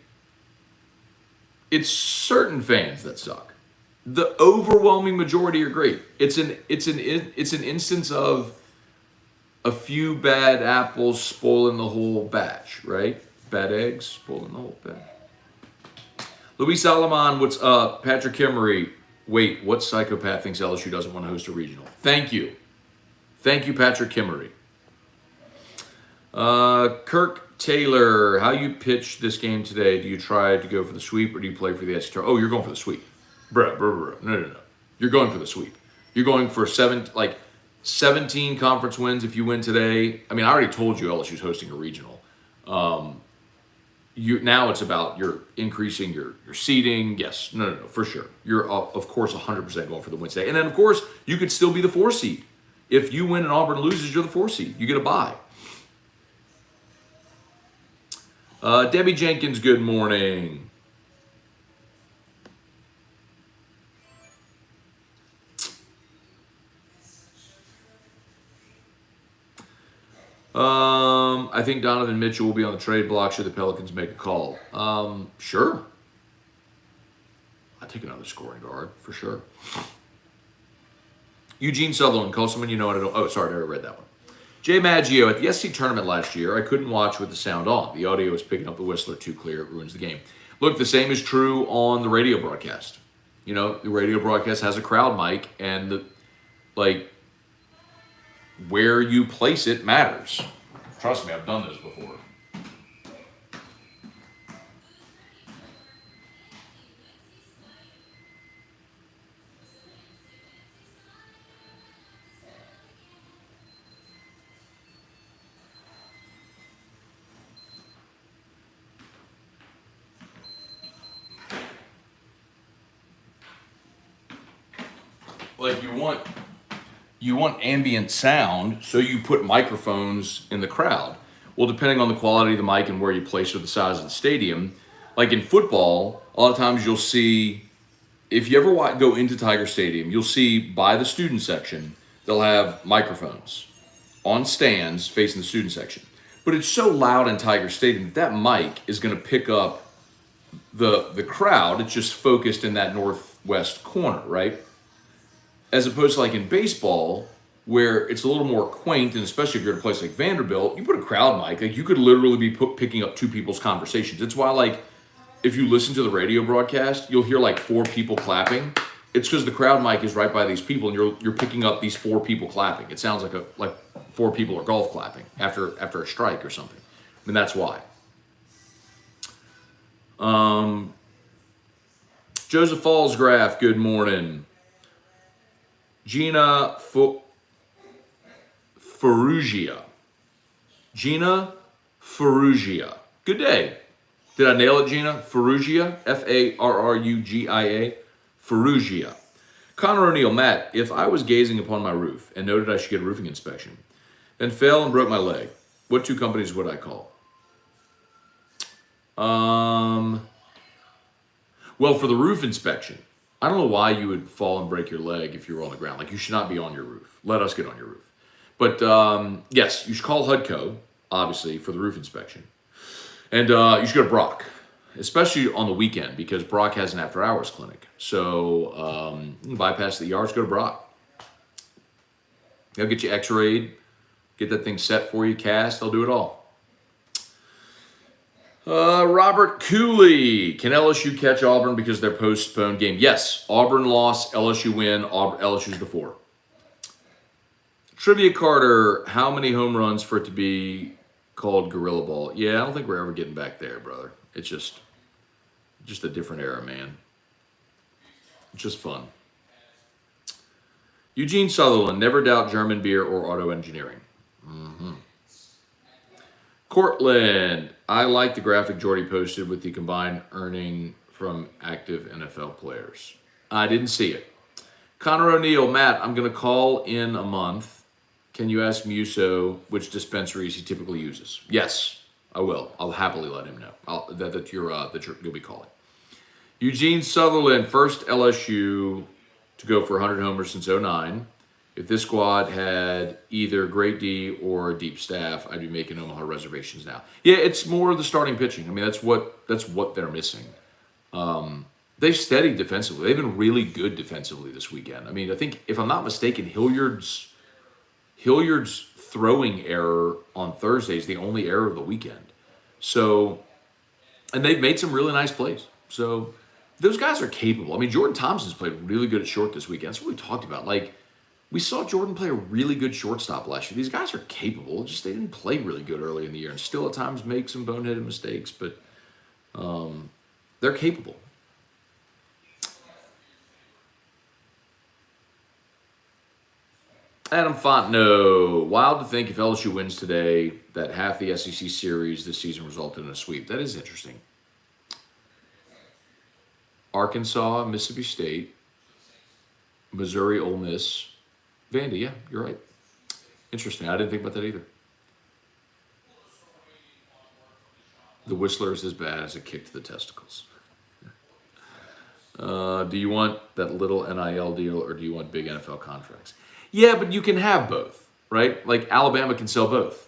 it's certain fans that suck. The overwhelming majority are great. It's an instance of a few bad apples spoiling the whole batch, right? Bad eggs spoiling the whole batch. Luis Salaman, what's up? Patrick Kimmery, wait, what psychopath thinks LSU doesn't want to host a regional? Thank you. Thank you, Patrick Kimmery. Kirk Taylor, how you pitch this game today? Do you try to go for the sweep or do you play for the STR? Oh, you're going for the sweep. Bro. No. You're going for the sweep. You're going for 17 conference wins if you win today. I mean, I already told you LSU's hosting a regional. Now it's about you're increasing your seeding. Yes, no, for sure. You're, of course, 100% going for the win today. And then, of course, you could still be the 4 seed. If you win and Auburn loses, you're the 4 seed. You get a bye. Debbie Jenkins, good morning. I think Donovan Mitchell will be on the trade block should the Pelicans make a call. Sure. I'd take another scoring guard for sure. Eugene Sutherland, call someone you know. Oh, sorry, I already read that one. Jay Maggio, at the SC tournament last year, I couldn't watch with the sound on. The audio was picking up the whistler too clear. It ruins the game. Look, the same is true on the radio broadcast. You know, the radio broadcast has a crowd mic, and where you place it matters. Trust me, I've done this before. Like you want ambient sound, so you put microphones in the crowd. Well, depending on the quality of the mic and where you place it or the size of the stadium, like in football, a lot of times you'll see, if you ever go into Tiger Stadium, you'll see by the student section, they'll have microphones on stands facing the student section. But it's so loud in Tiger Stadium that mic is going to pick up the crowd. It's just focused in that northwest corner, right? As opposed to like in baseball, where it's a little more quaint, and especially if you're at a place like Vanderbilt, you put a crowd mic, like you could literally be picking up two people's conversations. It's why, like, if you listen to the radio broadcast, you'll hear like four people clapping. It's because the crowd mic is right by these people, and you're picking up these four people clapping. It sounds like four people are golf clapping after a strike or something. I mean, that's why. Joseph Fallsgraf, good morning. Gina Ferrugia. Gina Ferrugia. Good day. Did I nail it, Gina? Ferrugia? Farrugia. Ferrugia. Connor O'Neill, Matt, if I was gazing upon my roof and noted I should get a roofing inspection, then fell and broke my leg, what two companies would I call? Well, for the roof inspection, I don't know why you would fall and break your leg if you were on the ground. Like, you should not be on your roof. Let us get on your roof. But, yes, you should call HUDCO, obviously, for the roof inspection. And you should go to Brock, especially on the weekend, because Brock has an after-hours clinic. So, you can bypass the yards, go to Brock. They'll get you x-rayed, get that thing set for you, cast. They'll do it all. Robert Cooley, can LSU catch Auburn because their postponed game? Yes, Auburn loss, LSU win, LSU's the 4. Trivia Carter, how many home runs for it to be called Gorilla Ball? Yeah, I don't think we're ever getting back there, brother. It's just a different era, man. It's just fun. Eugene Sutherland, never doubt German beer or auto engineering. Cortland, I like the graphic Jordy posted with the combined earning from active NFL players. I didn't see it. Connor O'Neill, Matt, I'm going to call in a month. Can you ask Muso which dispensaries he typically uses? Yes, I will. I'll happily let him know that you'll be calling. Eugene Sutherland, first LSU to go for 100 homers since 2009. If this squad had either great D or a deep staff, I'd be making Omaha reservations now. Yeah, it's more the starting pitching. I mean, that's what they're missing. They've steadied defensively. They've been really good defensively this weekend. I mean, I think, if I'm not mistaken, Hilliard's throwing error on Thursday is the only error of the weekend. So, and they've made some really nice plays. So, those guys are capable. I mean, Jordan Thompson's played really good at short this weekend. That's what we talked about. Like, we saw Jordan play a really good shortstop last year. These guys are capable. Just they didn't play really good early in the year and still at times make some boneheaded mistakes, but they're capable. Adam Fontenot, wild to think if LSU wins today that half the SEC series this season resulted in a sweep. That is interesting. Arkansas, Mississippi State, Missouri, Ole Miss, Vandy. Yeah, you're right. Interesting. I didn't think about that either. The Whistler is as bad as a kick to the testicles. Do you want that little NIL deal or do you want big NFL contracts? Yeah, but you can have both, right? Like Alabama can sell both.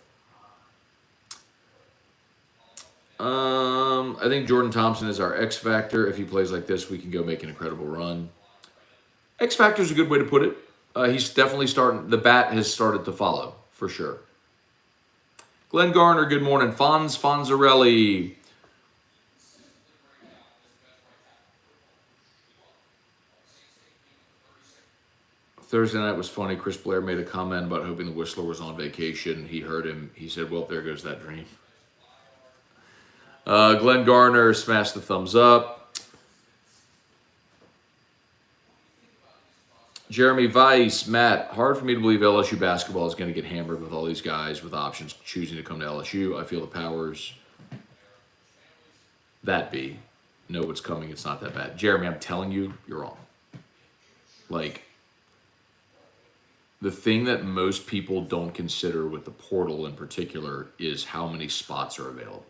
I think Jordan Thompson is our X factor. If he plays like this, we can go make an incredible run. X factor is a good way to put it. He's definitely starting. The bat has started to follow for sure. Glenn Garner, good morning. Fonzarelli. Thursday night was funny. Chris Blair made a comment about hoping the Whistler was on vacation. He heard him. He said, well, there goes that dream. Glenn Garner smashed the thumbs up. Jeremy Weiss, Matt, hard for me to believe LSU basketball is going to get hammered with all these guys with options choosing to come to LSU. I feel the powers that be know what's coming. It's not that bad. Jeremy, I'm telling you, you're wrong. Like, the thing that most people don't consider with the portal in particular is how many spots are available.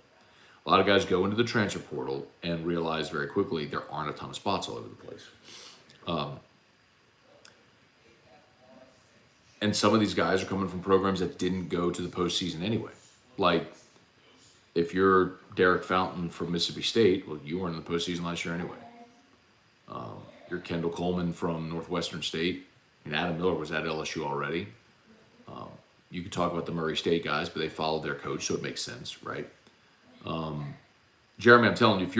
A lot of guys go into the transfer portal and realize very quickly there aren't a ton of spots all over the place. And some of these guys are coming from programs that didn't go to the postseason anyway. Like, if you're Derek Fountain from Mississippi State, well, you weren't in the postseason last year anyway. You're Kendall Coleman from Northwestern State. And Adam Miller was at LSU already. You could talk about the Murray State guys, but they followed their coach, so it makes sense, right? Jeremy, I'm telling you, if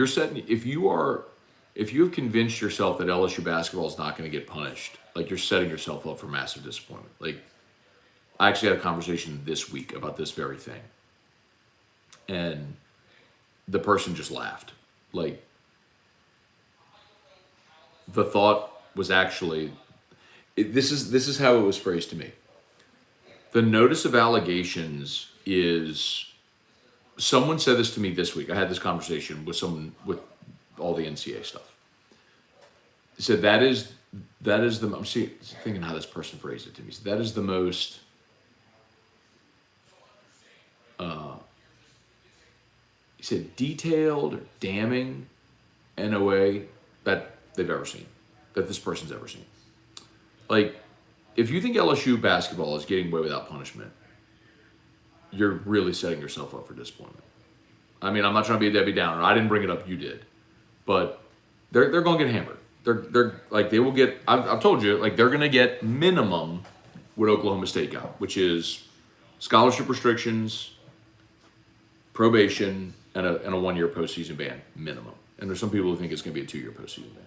you have convinced yourself that LSU basketball is not going to get punished, like, you're setting yourself up for massive disappointment. Like, I actually had a conversation this week about this very thing, and the person just laughed. Like, the thought was actually, this is how it was phrased to me. The notice of allegations is, someone said this to me this week. I had this conversation with someone with all the NCAA stuff. He said that is the, I'm thinking how this person phrased it to me. He said, that is the most he said detailed or damning NOA that they've ever seen, that this person's ever seen. Like, if you think LSU basketball is getting away without punishment, you're really setting yourself up for disappointment. I mean, I'm not trying to be a Debbie Downer. I didn't bring it up, you did. But they're going to get hammered. They're like, they will get, I've told you, like, they're going to get minimum what Oklahoma State got, which is scholarship restrictions, probation, and a 1-year postseason ban, minimum. And there's some people who think it's going to be a 2-year postseason ban.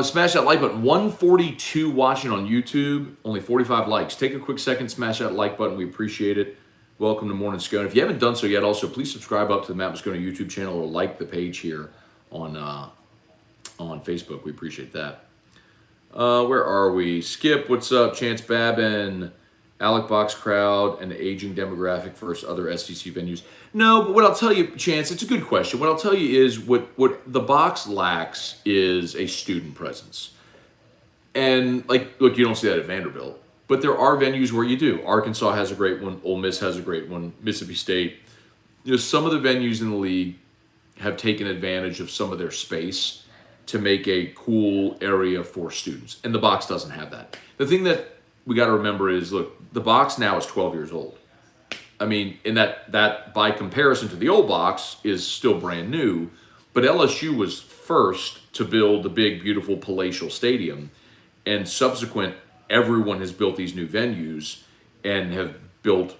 Smash that like button. 142 watching on YouTube, only 45 likes. Take a quick second, smash that like button. We appreciate it. Welcome to Morning Scone. If you haven't done so yet, also please subscribe up to the Matt Moscone YouTube channel or like the page here on Facebook. We appreciate that. Where are we? Skip, what's up? Chance Babin, Alec Box crowd, and the aging demographic versus other SEC venues. No, but what I'll tell you, Chance, it's a good question. What I'll tell you is what the box lacks is a student presence. And, like, look, you don't see that at Vanderbilt. But there are venues where you do. Arkansas has a great one. Ole Miss has a great one. Mississippi State. You know, some of the venues in the league have taken advantage of some of their space to make a cool area for students. And the box doesn't have that. The thing that we got to remember is, look, the box now is 12 years old. I mean, in that by comparison to the old box is still brand new. But LSU was first to build the big, beautiful palatial stadium. And subsequent, everyone has built these new venues and have built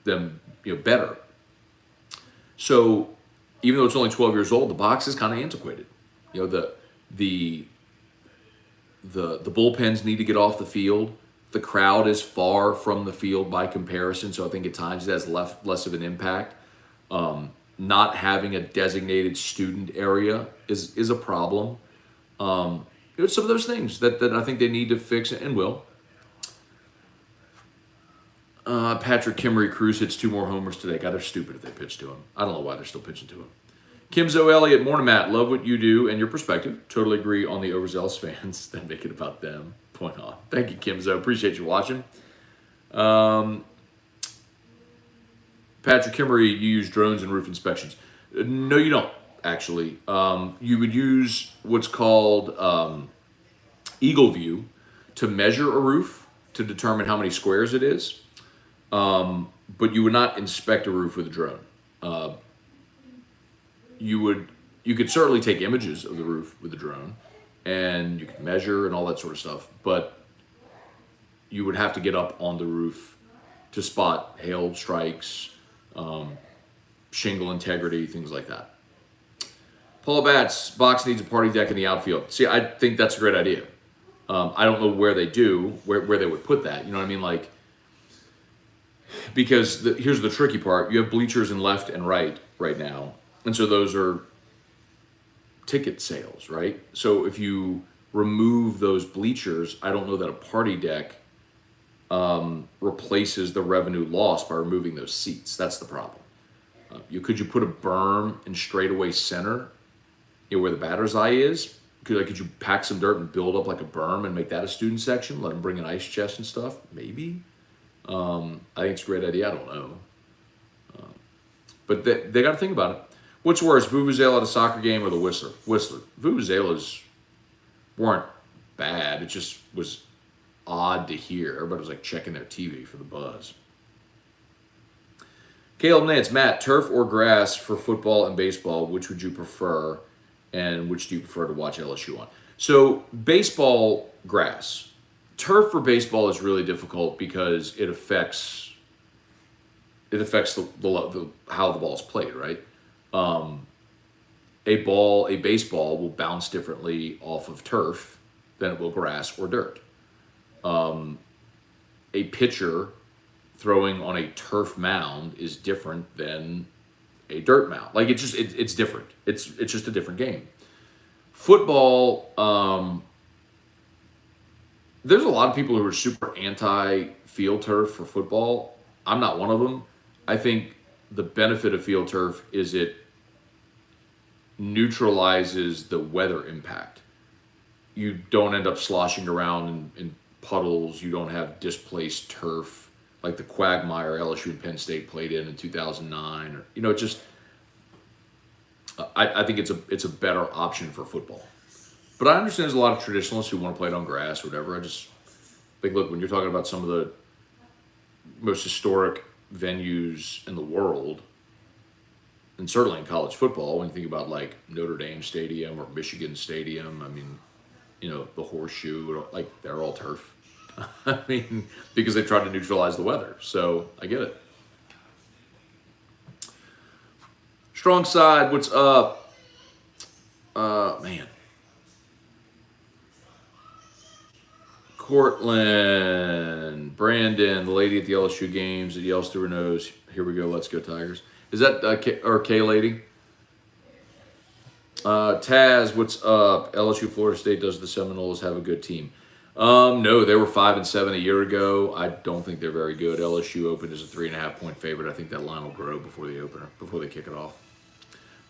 them, better. So even though it's only 12 years old, the box is kind of antiquated. The bullpens need to get off the field. The crowd is far from the field by comparison, so I think at times it has less of an impact. Not having a designated student area is a problem. It's some of those things that I think they need to fix and will. Patrick Kimmery Cruz hits 2 more homers today. God, they're stupid if they pitch to him. I don't know why they're still pitching to him. Kimzo Elliott, morning Matt. Love what you do and your perspective. Totally agree on the overzealous fans that make it about them. Point on. Thank you, Kimzo. Appreciate you watching. Patrick Kimmery, you use drones and roof inspections. No, you don't, actually. You would use what's called Eagle View to measure a roof to determine how many squares it is. but you would not inspect a roof with a drone. You could certainly take images of the roof with a drone, and you could measure and all that sort of stuff, but you would have to get up on the roof to spot hail strikes, shingle integrity, things like that. Paul Batts, box needs a party deck in the outfield. See, I think that's a great idea. I don't know where they would put that. You know what I mean? Like, because here's the tricky part. You have bleachers in left and right now. And so those are ticket sales, right? So if you remove those bleachers, I don't know that a party deck replaces the revenue lost by removing those seats. That's the problem. Could you put a berm in straightaway center, where the batter's eye is? Could you pack some dirt and build up like a berm and make that a student section? Let them bring an ice chest and stuff? Maybe. I think it's a great idea. I don't know. But they got to think about it. What's worse, Vuvuzela at a soccer game or the Whistler? Whistler. Vuvuzelas weren't bad. It just was odd to hear. Everybody was like checking their TV for the buzz. Caleb Nance, Matt, turf or grass for football and baseball, which would you prefer, and which do you prefer to watch LSU on? So baseball, grass. Turf for baseball is really difficult because it affects the how the ball's played, right? A baseball will bounce differently off of turf than it will grass or dirt. A pitcher throwing on a turf mound is different than a dirt mound. Like it's different. It's just a different game. Football, there's a lot of people who are super anti-field turf for football. I'm not one of them. I think the benefit of field turf is it neutralizes the weather impact. You don't end up sloshing around in puddles. You don't have displaced turf like the quagmire LSU and Penn State played in 2009. Or just I think it's a better option for football. But I understand there's a lot of traditionalists who want to play it on grass or whatever. I just think, look, when you're talking about some of the most historic venues in the world, and certainly in college football, when you think about like Notre Dame Stadium or Michigan Stadium, I mean, the Horseshoe, like they're all turf. I mean, because they tried to neutralize the weather. So I get it. Strong side, what's up? Man. Cortland, Brandon, the lady at the LSU games that yells through her nose, "Here we go, let's go Tigers." Is that K lady? Taz, what's up? LSU, Florida State, does the Seminoles have a good team? No, they were 5-7 a year ago. I don't think they're very good. LSU opened as a 3.5-point favorite. I think that line will grow before they kick it off.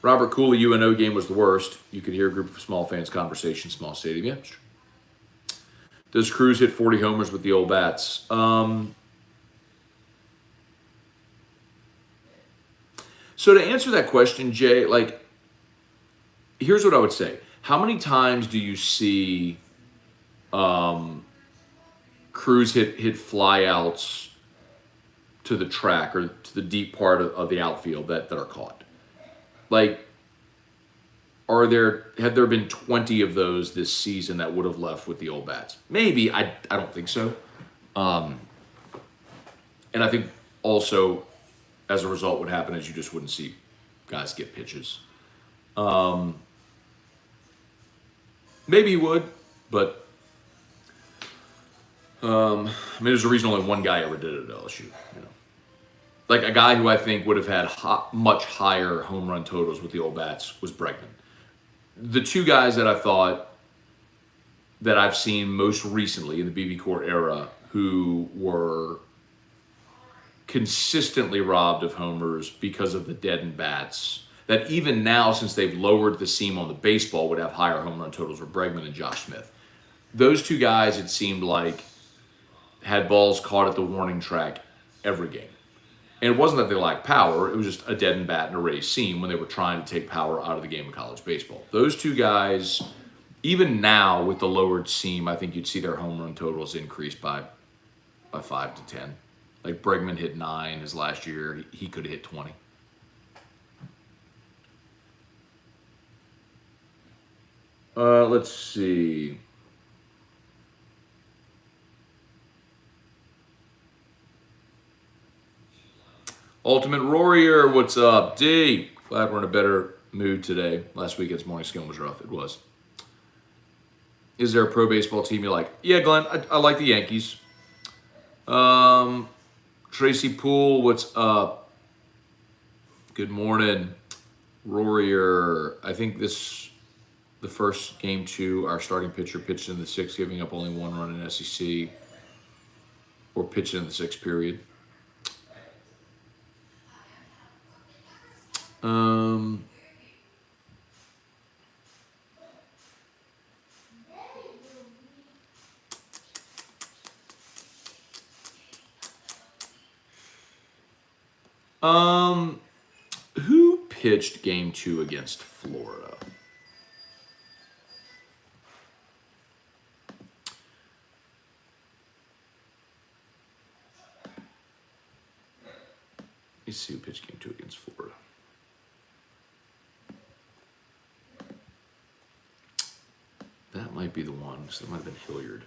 Robert Cooley, UNO game was the worst. You could hear a group of small fans conversation, small stadium. Yeah. Does Cruz hit 40 homers with the old bats? So to answer that question, Jay, like, here's what I would say. How many times do you see Cruz hit flyouts to the track or to the deep part of the outfield that are caught? Like, have there been 20 of those this season that would have left with the old bats? Maybe. I don't think so. And I think also, as a result, what happened is you just wouldn't see guys get pitches. Maybe he would, but there's a reason only one guy ever did it at LSU. Like a guy who I think would have had much higher home run totals with the old bats was Bregman. The two guys that I thought that I've seen most recently in the BB Court era who were consistently robbed of homers because of the deadened bats, that even now, since they've lowered the seam on the baseball, would have higher home run totals, were Bregman and Josh Smith. Those two guys, it seemed like, had balls caught at the warning track every game. And it wasn't that they lacked power, it was just a deadened bat and a raised seam when they were trying to take power out of the game of college baseball. Those two guys, even now with the lowered seam, I think you'd see their home run totals increase by 5 to 10. Like Bregman hit 9 his last year. He could have hit 20. Let's see. Ultimate Warrior, what's up? D, glad we're in a better mood today. Last weekend's morning Scone was rough. It was. Is there a pro baseball team you like? Yeah, Glenn, I like the Yankees. Tracy Poole, what's up? Good morning. Warrior, I think the first game 2, our starting pitcher pitched in the 6th, giving up only 1 run in SEC, or pitched in the 6th period. Who pitched game 2 against Florida? Let me see who pitched game 2 against Florida. That might be the one. So that might have been Hilliard.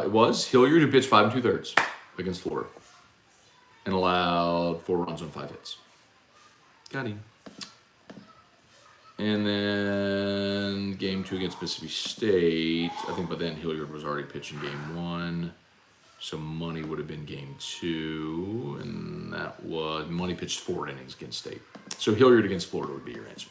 It was Hilliard who pitched 5 2/3 against Florida and allowed 4 runs on 5 hits. Got him. And then game 2 against Mississippi State. I think by then Hilliard was already pitching game 1. So Money would have been game 2. And that was, Money pitched 4 innings against State. So Hilliard against Florida would be your answer.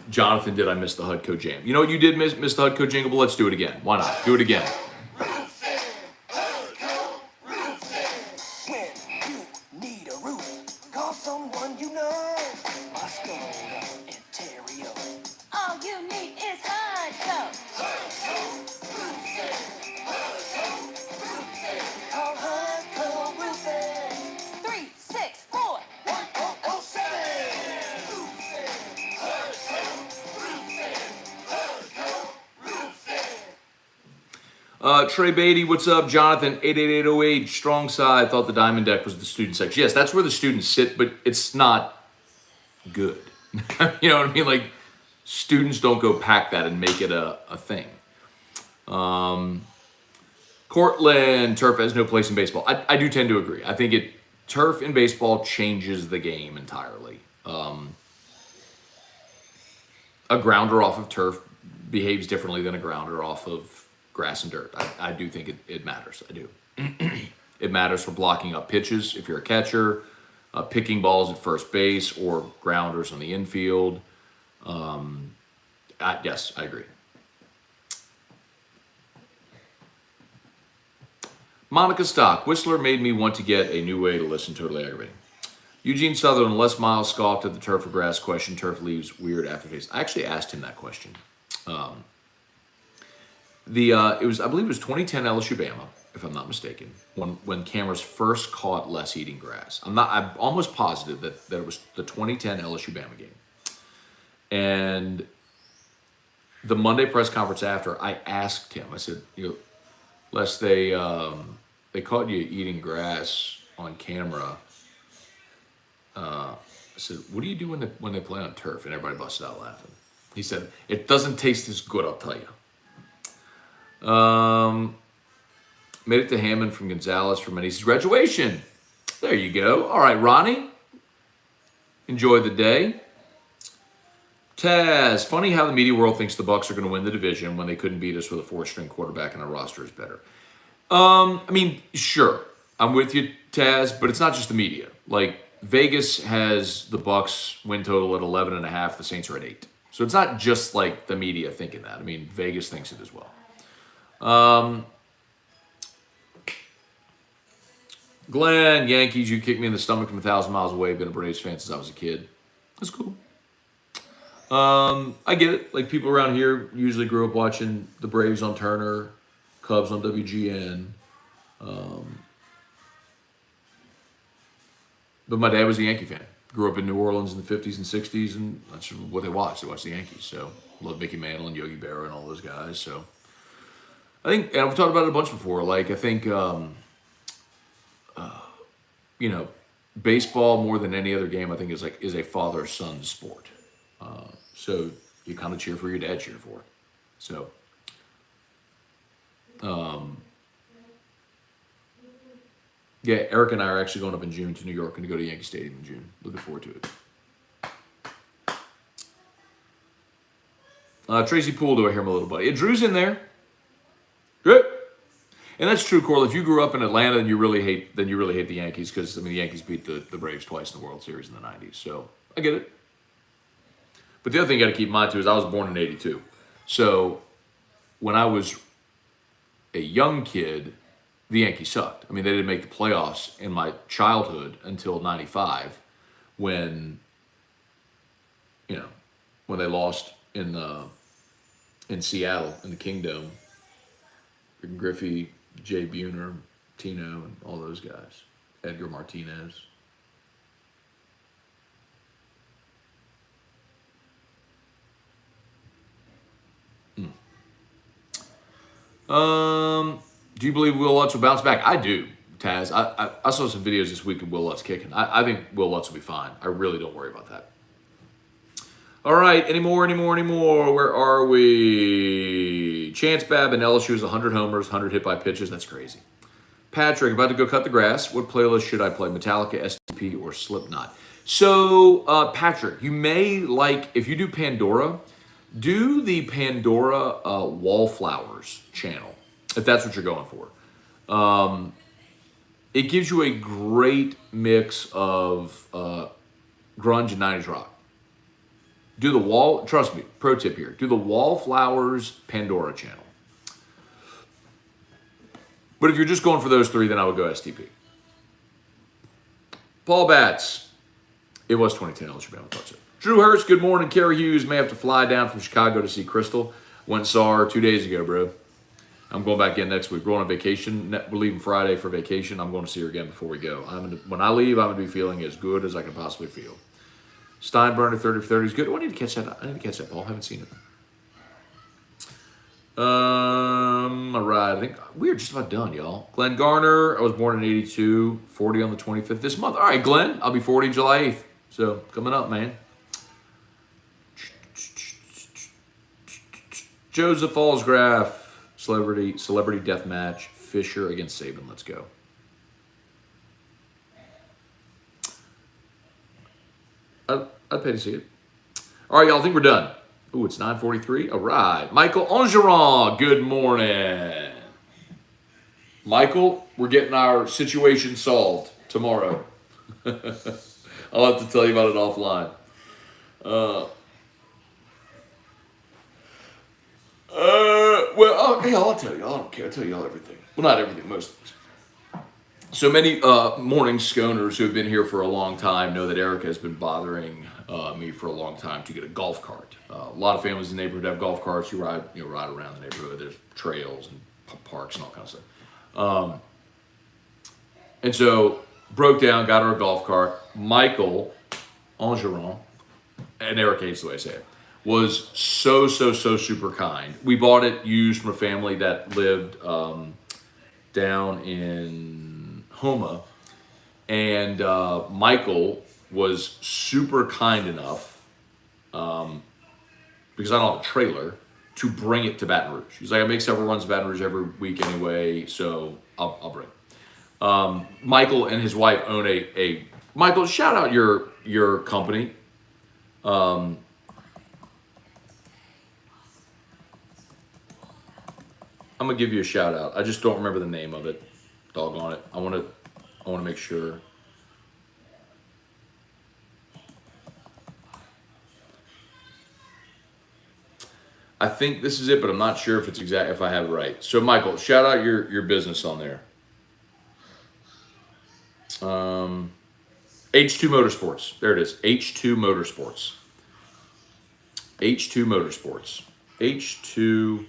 Jonathan, did I miss the Hudco jam? You know what, you did miss the Hudco jingle, but let's do it again. Why not? Do it again. When you need a roof, call someone you know. Scone, Ontario. All you need is Hudco. Call Hudco Roofing. 364. 1007. Trey Beatty, what's up? Jonathan, 88808, strong side. Thought the diamond deck was the student section. Yes, that's where the students sit, but it's not good. You know what I mean? Like, students don't go pack that and make it a thing. Cortland, turf has no place in baseball. I do tend to agree. I think turf in baseball changes the game entirely. A grounder off of turf behaves differently than a grounder off of grass and dirt. I do think it matters. I do. It matters for blocking up pitches if you're a catcher, picking balls at first base, or grounders on the infield. Yes, I agree. Monica Stock, Whistler made me want to get a new way to listen. Totally aggravating. Eugene Sutherland, Les Miles scoffed at the turf or grass question. Turf leaves weird aftertaste. I actually asked him that question. I believe it was 2010 LSU Bama, if I'm not mistaken, when cameras first caught Les eating grass. I'm almost positive that it was the 2010 LSU Bama game. And the Monday press conference after, I asked him, I said, Les, they caught you eating grass on camera. I said, what do you do when they play on turf? And everybody busted out laughing. He said, it doesn't taste as good, I'll tell you. Made it to Hammond from Gonzalez for my niece's graduation. There you go. All right, Ronnie. Enjoy the day. Taz, funny how the media world thinks the Bucs are going to win the division when they couldn't beat us with a 4th-string quarterback and our roster is better. I mean, sure, I'm with you, Taz, but it's not just the media. Like, Vegas has the Bucs win total at 11.5. The Saints are at 8. So it's not just like the media thinking that. I mean, Vegas thinks it as well. Glenn, Yankees, you kicked me in the stomach from 1,000 miles away. Been a Braves fan since I was a kid. That's cool. I get it. Like, people around here usually grew up watching the Braves on Turner, Cubs on WGN. But my dad was a Yankee fan. Grew up in New Orleans in the 50s and 60s, and that's what they watched. They watched the Yankees. So love Mickey Mantle and Yogi Berra and all those guys. So I think, and I've talked about it a bunch before. Like I think, you know, baseball more than any other game, I think is a father-son sport. So you kind of cheer for your dad cheer for. So, yeah, Eric and I are actually going up in June to New York and to go to Yankee Stadium in June. Looking forward to it. Tracy Poole, do I hear my little buddy? Yeah, Drew's in there. Good. And that's true, Coral. If you grew up in Atlanta, then you really hate the Yankees because I mean the Yankees beat the Braves twice in the World Series in the '90s. So I get it. But the other thing you got to keep in mind too is I was born in '82. So when I was a young kid, the Yankees sucked. I mean, they didn't make the playoffs in my childhood until '95, when when they lost in Seattle in the Kingdome. Griffey, Jay Buhner, Tino, and all those guys. Edgar Martinez. Do you believe Will Lutz will bounce back? I do, Taz. I saw some videos this week of Will Lutz kicking. I think Will Lutz will be fine. I really don't worry about that. All right, any more? Where are we? Chance Babb and LSU is 100 homers, 100 hit by pitches. That's crazy. Patrick, about to go cut the grass. What playlist should I play? Metallica, STP, or Slipknot? So, Patrick, you may like, if you do Pandora, do the Pandora Wallflowers channel, if that's what you're going for. It gives you a great mix of grunge and 90s rock. Do the trust me, pro tip here, do the Wallflowers Pandora channel. But if you're just going for those three, then I would go STP. Paul Batts, it was 2010 LSU Bama, thought so. Drew Hurst, good morning. Kerry Hughes may have to fly down from Chicago to see Crystal. Went and saw her 2 days ago, bro. I'm going back in next week. We're going on vacation. We're leaving Friday for vacation. I'm going to see her again before we go. When I leave, I'm going to be feeling as good as I can possibly feel. Steinbrenner, 30 for 30 is good. Oh, I need to catch that, Paul. I haven't seen it. All right. I think we're just about done, y'all. Glenn Garner, I was born in 82, 40 on the 25th this month. All right, Glenn, I'll be 40 July 8th. So, coming up, man. Joseph Allsgraf, celebrity death match. Fisher against Saban. Let's go. I'd pay to see it. All right, y'all. I think we're done. Ooh, it's 9:43. All right. Michael Angeron, good morning. Michael, we're getting our situation solved tomorrow. I'll have to tell you about it offline. I'll tell you. I don't care. I'll tell you all everything. Well, not everything, most things. So many morning Sconers who have been here for a long time know that Erica has been bothering me for a long time to get a golf cart. A lot of families in the neighborhood have golf carts. You ride around the neighborhood. There's trails and parks and all kinds of stuff. And so broke down, got her a golf cart. Michael Angeron, and Erica hates the way I say it, was so super kind. We bought it used from a family that lived down in Homa, and Michael was super kind enough, because I don't have a trailer, to bring it to Baton Rouge. He's like, I make several runs to Baton Rouge every week anyway, so I'll bring it. Michael and his wife own a Michael, shout out your company. I'm gonna give you a shout out. I just don't remember the name of it. Doggone it. I want to make sure. I think this is it, but I'm not sure if it's exact, if I have it right. So Michael, shout out your business on there. H2 Motorsports. There it is. H2 Motorsports. H2 Motorsports. H2.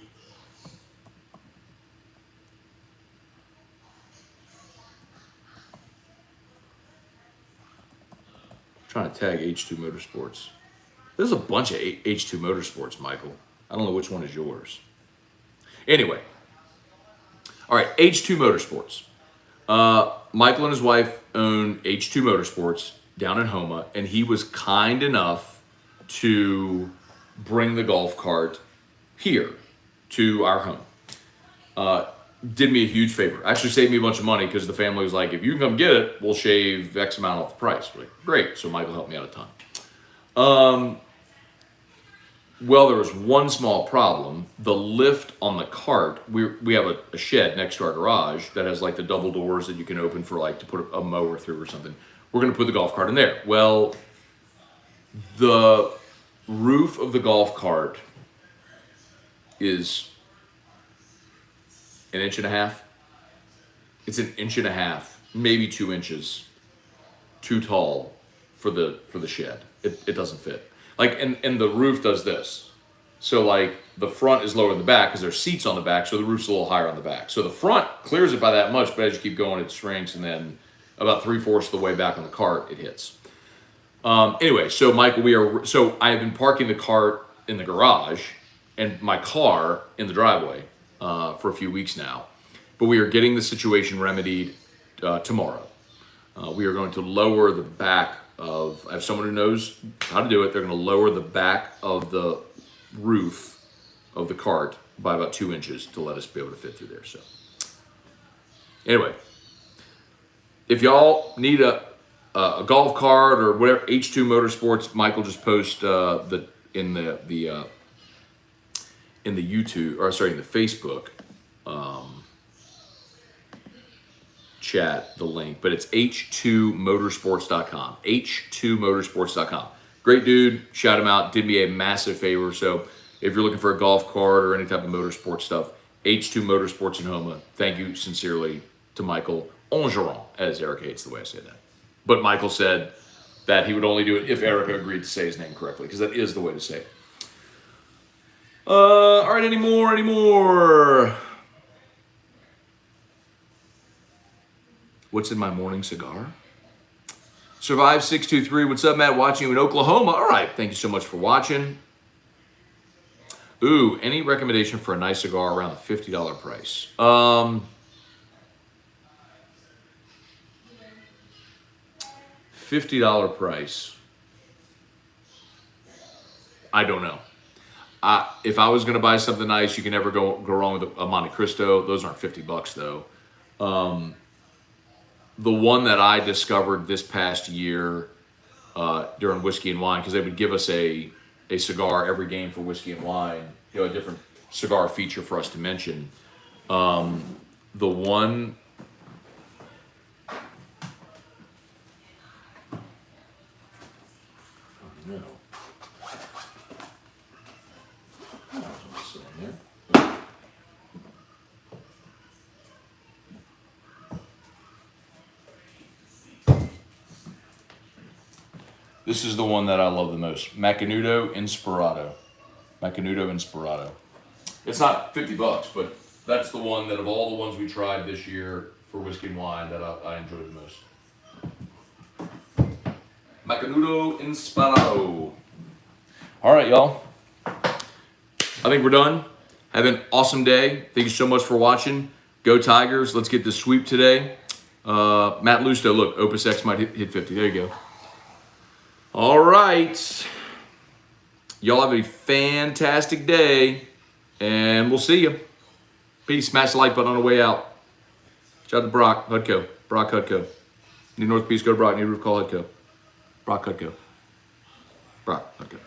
trying to tag H2 Motorsports. There's a bunch of H2 Motorsports, Michael. I don't know which one is yours. Anyway. All right, H2 Motorsports. Michael and his wife own H2 Motorsports down in Homa, and he was kind enough to bring the golf cart here to our home. Did me a huge favor. Actually saved me a bunch of money because the family was like, if you can come get it, we'll shave X amount off the price. We're like, great. So Michael helped me out a ton. Well, there was one small problem. The lift on the cart, we have a shed next to our garage that has like the double doors that you can open for like to put a mower through or something. We're going to put the golf cart in there. Well, the roof of the golf cart is an inch and a half. It's an inch and a half, maybe 2 inches too tall for the shed. It doesn't fit. Like, and the roof does this. So like the front is lower than the back because there's seats on the back, so the roof's a little higher on the back. So the front clears it by that much, but as you keep going, it shrinks, and then about 3/4 of the way back on the cart, it hits. Anyway, so Michael, so I have been parking the cart in the garage and my car in the driveway for a few weeks now, but we are getting the situation remedied tomorrow. We are going to lower the back of, I have someone who knows how to do it. They're going to lower the back of the roof of the cart by about 2 inches to let us be able to fit through there. So anyway, if y'all need a golf cart or whatever, H2 Motorsports, Michael just post in the YouTube, or sorry, in the Facebook chat, the link, but it's h2motorsports.com. h2motorsports.com. Great dude, shout him out, did me a massive favor. So if you're looking for a golf cart or any type of motorsport stuff, H2 Motorsports in Homa. Thank you sincerely to Michael Ongeron, as Erica hates the way I say that. But Michael said that he would only do it if Erica agreed to say his name correctly, because that is the way to say it. All right, any more? What's in my morning cigar? Survive 623. What's up, Matt? Watching you in Oklahoma. All right, thank you so much for watching. Ooh, any recommendation for a nice cigar around the $50 price? $50 price. I don't know. If I was going to buy something nice, you can never go wrong with a Monte Cristo. Those aren't $50 though. The one that I discovered this past year during Whiskey and Wine, because they would give us a cigar every game for Whiskey and Wine, a different cigar feature for us to mention. The one... No. This is the one that I love the most. Macanudo Inspirado. It's not $50, but that's the one that of all the ones we tried this year for Whiskey and Wine that I enjoyed the most. Macanudo Inspirado. All right, y'all. I think we're done. Have an awesome day. Thank you so much for watching. Go Tigers. Let's get this sweep today. Matt Lusto, look, Opus X might hit 50. There you go. All right. Y'all have a fantastic day, and we'll see you. Peace. Smash the like button on the way out. Shout out to Brock Hudko. Brock Hudko. Need North Peace, go to Brock. Need roof, call Hudko. Brock Hudko. Brock Hudko.